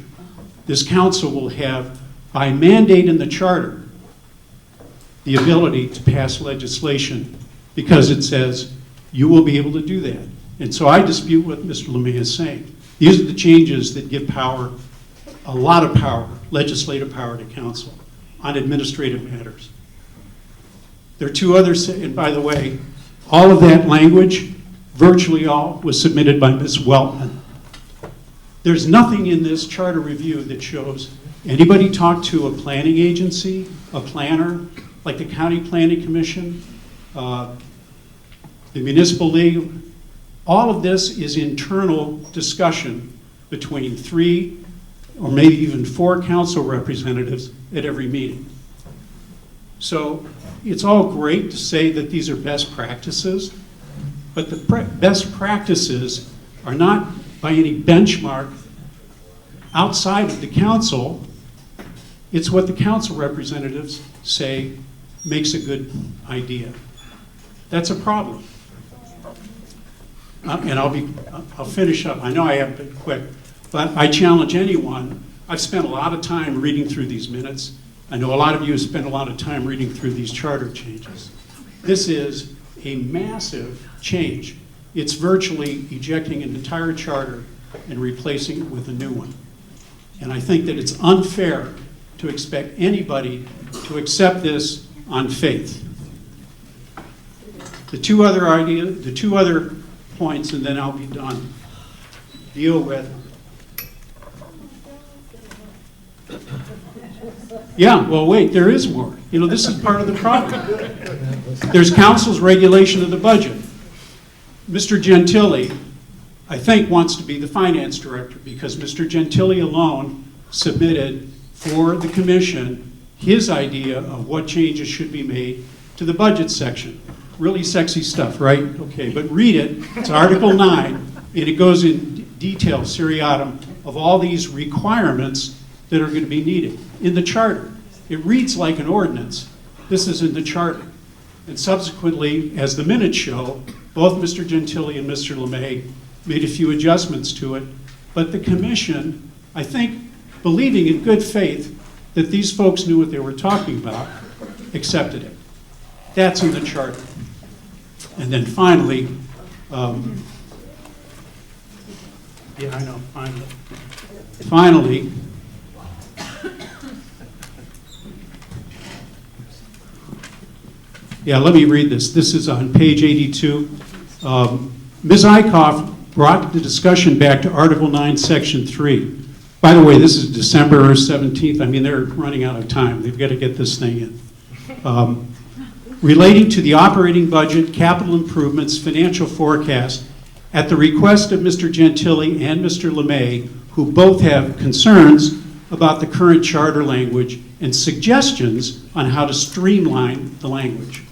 This council will have, by mandate in the charter, the ability to pass legislation because it says you will be able to do that. And so I dispute what Mr. LeMay is saying. These are the changes that give power, a lot of power, legislative power to council on administrative matters. There are two others, and by the way, all of that language, virtually all, was submitted by Ms. Weltman. There's nothing in this charter review that shows anybody talked to a planning agency, a planner, like the County Planning Commission, the Municipal League. All of this is internal discussion between 3 or maybe even 4 council representatives at every meeting. So it's all great to say that these are best practices, but the best practices are not by any benchmark outside of the council. It's what the council representatives say makes a good idea. That's a problem. And I'll finish up. I know I have been quick, but I challenge anyone. I've spent a lot of time reading through these minutes. I know a lot of you have spent a lot of time reading through these charter changes. This is a massive change. It's virtually ejecting an entire charter and replacing it with a new one. And I think that it's unfair to expect anybody to accept this on faith. The two other points, and then I'll be done, deal with. Yeah, well, wait, there is more. You know, this is part of the problem. There's council's regulation of the budget. Mr. Gentili, I think, wants to be the finance director because Mr. Gentili alone submitted for the commission his idea of what changes should be made to the budget section. Really sexy stuff, right? Okay, but read it. It's Article 9, and it goes in detail, seriatim, of all these requirements that are going to be needed in the charter. It reads like an ordinance. This is in the charter. And subsequently, as the minutes show, both Mr. Gentili and Mr. LeMay made a few adjustments to it, but the commission, I think, believing in good faith that these folks knew what they were talking about, accepted it. That's in the charter. And then finally, finally, let me read this. This is on page 82. Ms. Eichhoff brought the discussion back to Article 9, Section 3. By the way, this is December 17th. I mean, they're running out of time. They've got to get this thing in. Relating to the operating budget, capital improvements, financial forecast, at the request of Mr. Gentili and Mr. LeMay, who both have concerns about the current charter language and suggestions on how to streamline the language.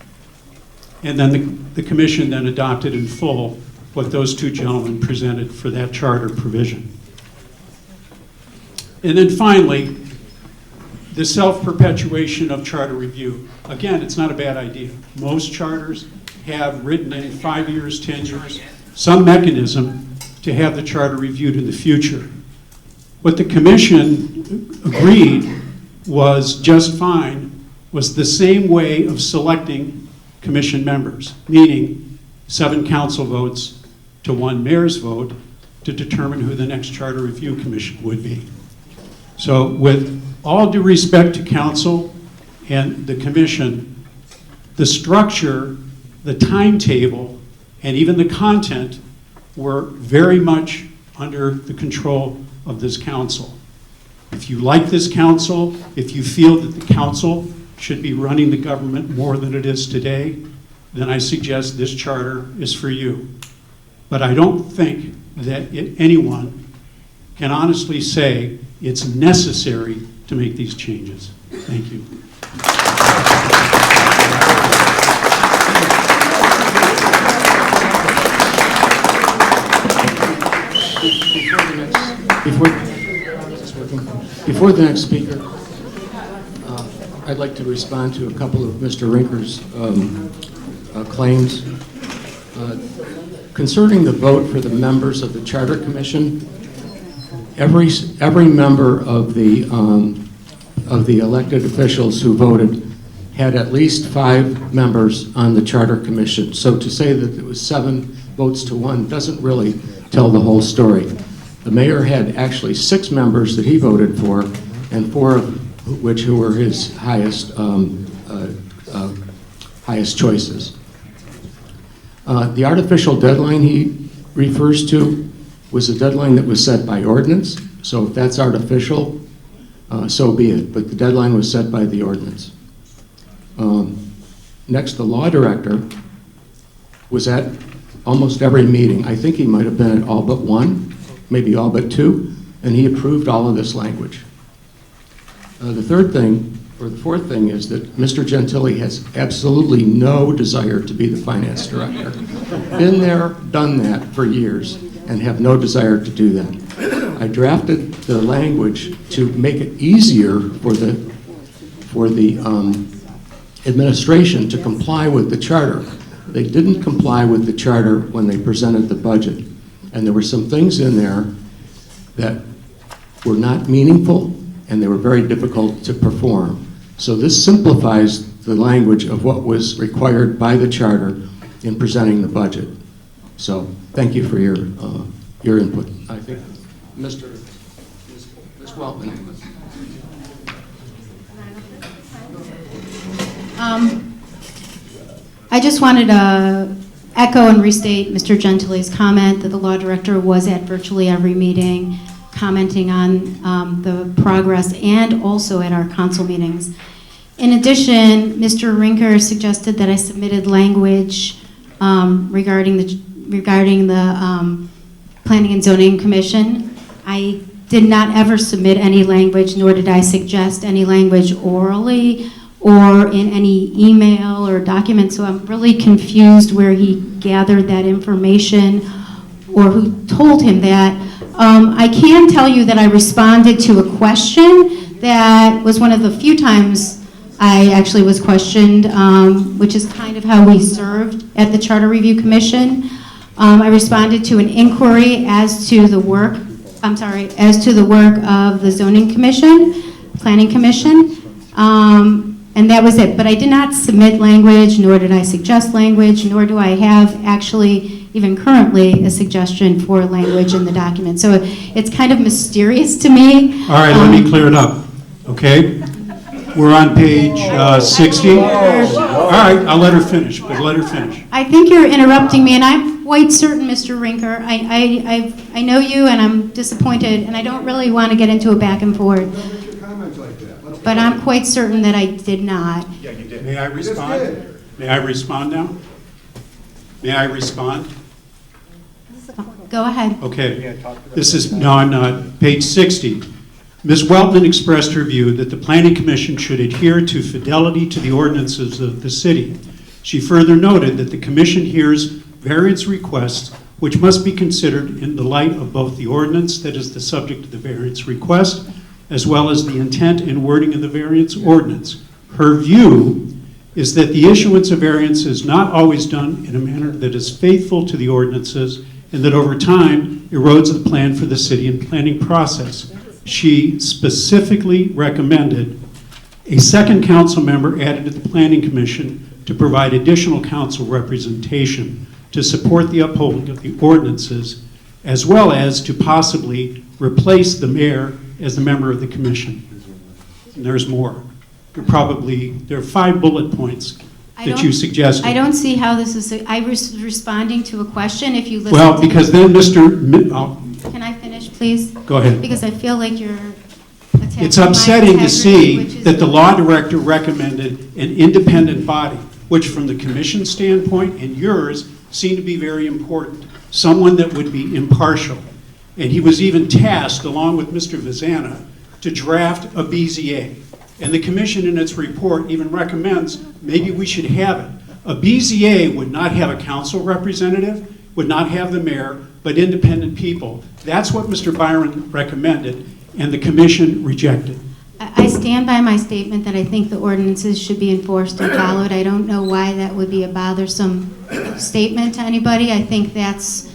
And then the commission then adopted in full what those two gentlemen presented for that charter provision. And then finally, the self-perpetuation of charter review. Again, it's not a bad idea. Most charters have written in 5 years, 10 years, some mechanism to have the charter reviewed in the future. What the commission agreed was just fine was the same way of selecting commission members, meaning 7 council votes to 1 mayor's vote to determine who the next charter review commission would be. So with all due respect to council and the commission, the structure, the timetable, and even the content were very much under the control of this council. If you like this council, if you feel that the council should be running the government more than it is today, then I suggest this charter is for you. But I don't think that anyone can honestly say it's necessary to make these changes. Thank you. Before the next speaker, I'd like to respond to a couple of Mr. Rinker's claims. Concerning the vote for the members of the Charter Commission, every member of the elected officials who voted had at least 5 members on the Charter Commission. So to say that it was 7 votes to 1 doesn't really tell the whole story. The mayor had actually 6 members that he voted for, and 4 of which who were his highest choices. The artificial deadline he refers to was a deadline that was set by ordinance. So if that's artificial, so be it. But the deadline was set by the ordinance. Next, the law director was at almost every meeting. I think he might have been at all but 1, maybe all but 2, and he approved all of this language. The third thing, or the fourth thing, is that Mr. Gentili has absolutely no desire to be the finance director. Been there, done that for years, and have no desire to do that. I drafted the language to make it easier for the administration to comply with the charter. They didn't comply with the charter when they presented the budget, and there were some things in there that were not meaningful, and they were very difficult to perform. So this simplifies the language of what was required by the charter in presenting the budget. So thank you for your input. I think Ms. Weltman. I just wanted to echo and restate Mr. Gentili's comment that the law director was at virtually every meeting, commenting on the progress and also at our council meetings. In addition, Mr. Rinker suggested that I submitted language regarding the Planning and Zoning Commission. I did not ever submit any language, nor did I suggest any language orally or in any email or document, so I'm really confused where he gathered that information or who told him that. I can tell you that I responded to a question that was one of the few times I actually was questioned, which is kind of how we served at the Charter Review Commission. I responded to an inquiry as to the work of the Zoning Commission, Planning Commission, and that was it. But I did not submit language, nor did I suggest language, nor do I have actually, even currently, a suggestion for language in the document. So it's kind of mysterious to me. All right, let me clear it up, okay? We're on page 60. All right, I'll let her finish, but let her finish. I think you're interrupting me, and I'm quite certain, Mr. Rinker, I know you, and I'm disappointed, and I don't really want to get into a back and forth. But I'm quite certain that I did not. Yeah, you did. May I respond? May I respond now? May I respond? Go ahead. Okay. This is, no, I'm not. Page 60. Ms. Weltman expressed her view that the Planning Commission should adhere to fidelity to the ordinances of the city. She further noted that the Commission hears variance requests which must be considered in the light of both the ordinance that is the subject of the variance request as well as the intent and wording of the variance ordinance. Her view is that the issuance of variance is not always done in a manner that is faithful to the ordinances and that over time erodes the plan for the city and planning process. She specifically recommended a second council member added to the Planning Commission to provide additional council representation to support the upholding of the ordinances, as well as to possibly replace the mayor as the member of the commission. And there's more. There are 5 bullet points that you suggested. I don't see how this is, I was responding to a question, if you listen Well, to because then Mr. Can I finish, please? Go ahead. Because I feel like you're attacking It's my upsetting to integrity, see which is that the law director recommended an independent body, which from the commission standpoint and yours seem to be very important. Someone that would be impartial. And he was even tasked, along with Mr. Vizana, to draft a BZA. And the commission in its report even recommends maybe we should have it. A BZA would not have a council representative, would not have the mayor, but independent people. That's what Mr. Byron recommended, and the commission rejected. I stand by my statement that I think the ordinances should be enforced and followed. I don't know why that would be a bothersome statement to anybody. I think that's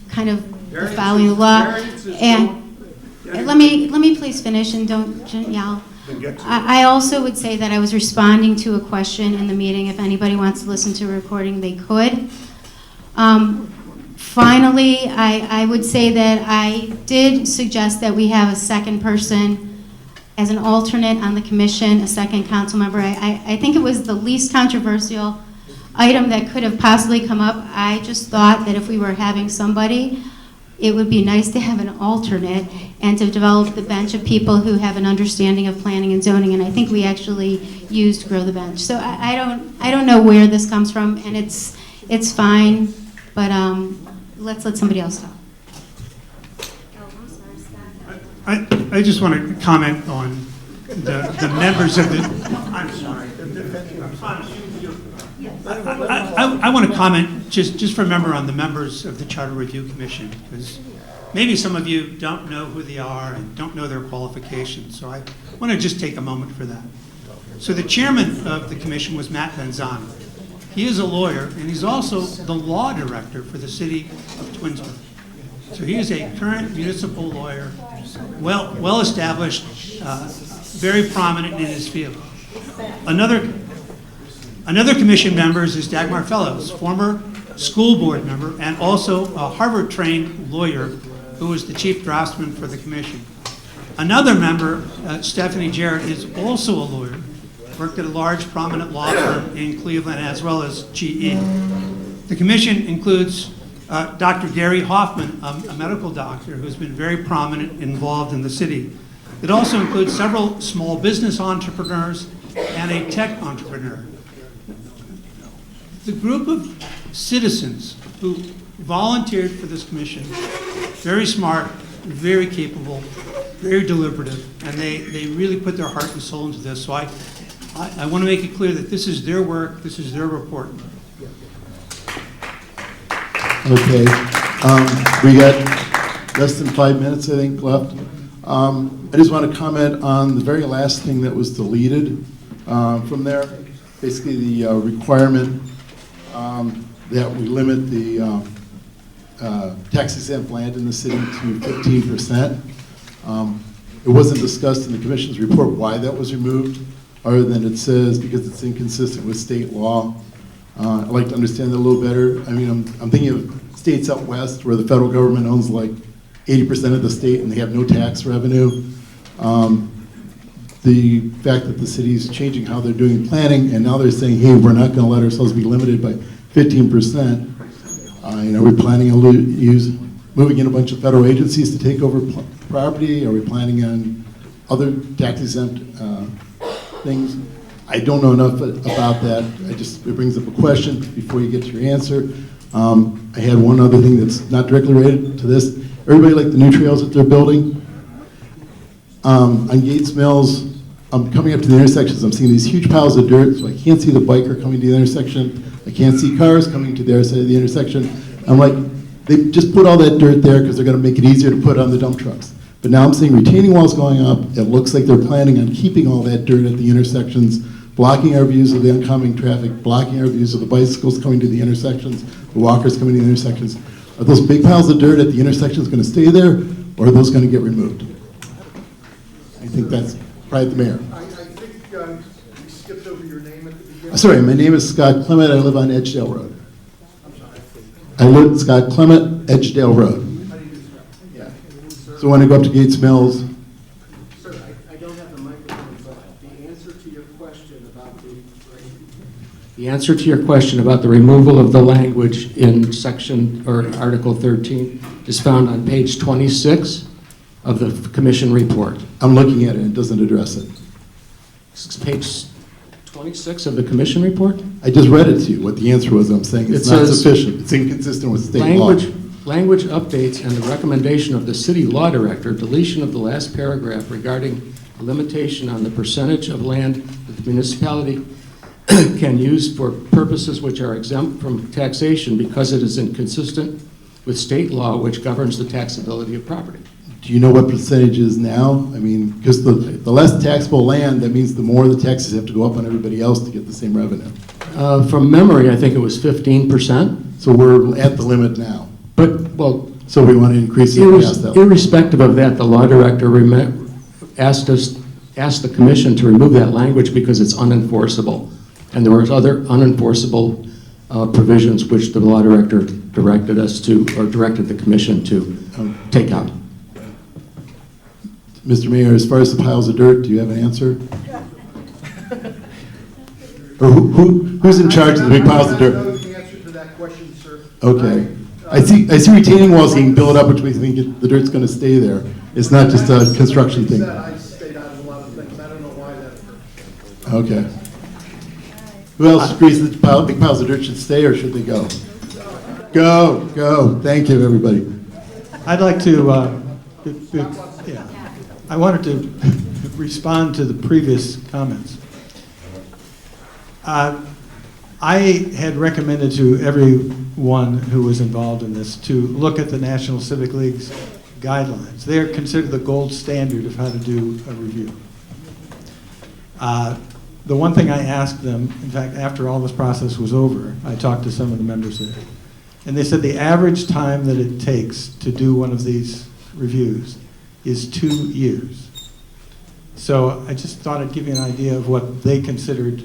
kind of following the law. And let me please finish and don't yell. I also would say that I was responding to a question in the meeting. If anybody wants to listen to a recording, they could. Finally, I would say that I did suggest that we have a second person as an alternate on the commission, a second council member. I think it was the least controversial item that could have possibly come up. I just thought that if we were having somebody, it would be nice to have an alternate and to develop the bench of people who have an understanding of planning and zoning, and I think we actually used Grow the Bench. So I don't know where this comes from, and it's fine, but let's let somebody else talk. I just want to comment on the members of the, I'm sorry. I want to comment, just remember on the members of the Charter Review Commission, because maybe some of you don't know who they are and don't know their qualifications, so I want to just take a moment for that. So the chairman of the commission was Matt Benzano. He is a lawyer, and he's also the law director for the city of Twinsburg. So he is a current municipal lawyer, well established, very prominent in his field. Another commission member is Dagmar Fellows, former school board member and also a Harvard-trained lawyer who was the chief draftsman for the commission. Another member, Stephanie Jarrett, is also a lawyer, worked at a large prominent law firm in Cleveland as well as GE. The commission includes Dr. Gary Hoffman, a medical doctor who's been very prominent involved in the city. It also includes several small business entrepreneurs and a tech entrepreneur. The group of citizens who volunteered for this commission, very smart, very capable, very deliberative, and they really put their heart and soul into this. So I want to make it clear that this is their work, this is their report. Okay, we got less than 5 minutes, I think, left. I just want to comment on the very last thing that was deleted from there. Basically, the requirement that we limit the tax-exempt land in the city to 15%. It wasn't discussed in the commission's report why that was removed, other than it says because it's inconsistent with state law. I'd like to understand that a little better. I mean, I'm thinking of states out west where the federal government owns like 80% of the state and they have no tax revenue. The fact that the city's changing how they're doing planning and now they're saying, hey, we're not going to let ourselves be limited by 15%. Are we planning on moving in a bunch of federal agencies to take over property? Are we planning on other tax-exempt things? I don't know enough about that. It brings up a question before you get to your answer. I had one other thing that's not directly related to this. Everybody like the new trails that they're building? On Gates Mills, I'm coming up to the intersections, I'm seeing these huge piles of dirt, so I can't see the biker coming to the intersection. I can't see cars coming to their side of the intersection. I'm like, they just put all that dirt there because they're going to make it easier to put on the dump trucks. But now I'm seeing retaining walls going up. It looks like they're planning on keeping all that dirt at the intersections, blocking our views of the oncoming traffic, blocking our views of the bicycles coming to the intersections, the walkers coming to the intersections. Are those big piles of dirt at the intersections going to stay there, or are those going to get removed? I think that's probably the mayor. I think we skipped over your name at the beginning. Sorry, my name is Scott Clement. I live on Edgedale Road. I live Scott Clement, Edgedale Road. So when I go up to Gates Mills, Sir, I don't have the microphone, but the answer to your question about the answer to your question about the removal of the language in section or Article 13 is found on page 26 of the commission report. I'm looking at it, and it doesn't address it. It's page 26 of the commission report? I just read it to you, what the answer was. I'm saying it's It not says, sufficient. It's inconsistent with state law. Language updates and the recommendation of the city law director, deletion of the last paragraph regarding a limitation on the percentage of land that the municipality can use for purposes which are exempt from taxation because it is inconsistent with state law which governs the taxability of property. Do you know what percentage is now? I mean, because the less taxable land, that means the more the taxes have to go up on everybody else to get the same revenue. From memory, I think it was 15%. So we're at the limit now. But, well, so we want to increase it past that. Irrespective of that, the law director asked the commission to remove that language because it's unenforceable. And there was other unenforceable provisions which the law director directed us to, or directed the commission to take out. Mr. Mayor, as far as the piles of dirt, do you have an answer? Or who's in charge of the big piles of dirt? I don't know the answer to that question, sir. Okay. I see retaining walls being built up, which means we think the dirt's going to stay there. It's not just a construction thing. I stayed out of a lot of things. I don't know why that occurred. Okay. Who else agrees that big piles of dirt should stay, or should they go? Go. Thank you, everybody. I'd like to, I wanted to respond to the previous comments. I had recommended to everyone who was involved in this to look at the National Civic League's guidelines. They are considered the gold standard of how to do a review. The one thing I asked them, in fact, after all this process was over, I talked to some of the members there, and they said the average time that it takes to do one of these reviews is 2 years. So I just thought I'd give you an idea of what they considered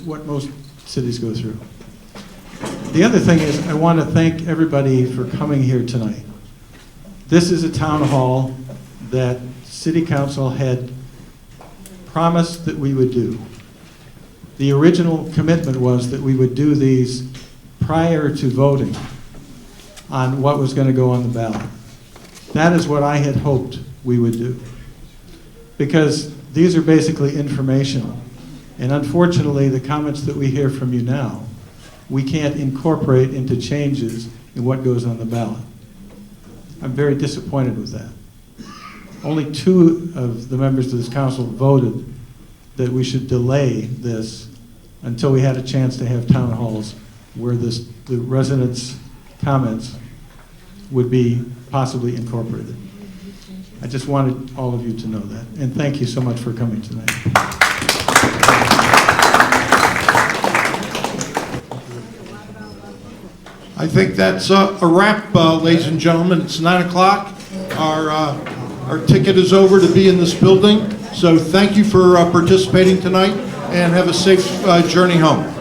what most cities go through. The other thing is I want to thank everybody for coming here tonight. This is a town hall that City Council had promised that we would do. The original commitment was that we would do these prior to voting on what was going to go on the ballot. That is what I had hoped we would do. Because these are basically informational. And unfortunately, the comments that we hear from you now, we can't incorporate into changes in what goes on the ballot. I'm very disappointed with that. Only 2 of the members of this council voted that we should delay this until we had a chance to have town halls where the residents' comments would be possibly incorporated. I just wanted all of you to know that. And thank you so much for coming tonight. I think that's a wrap, ladies and gentlemen. It's 9 o'clock. Our ticket is over to be in this building. So thank you for participating tonight, and have a safe journey home.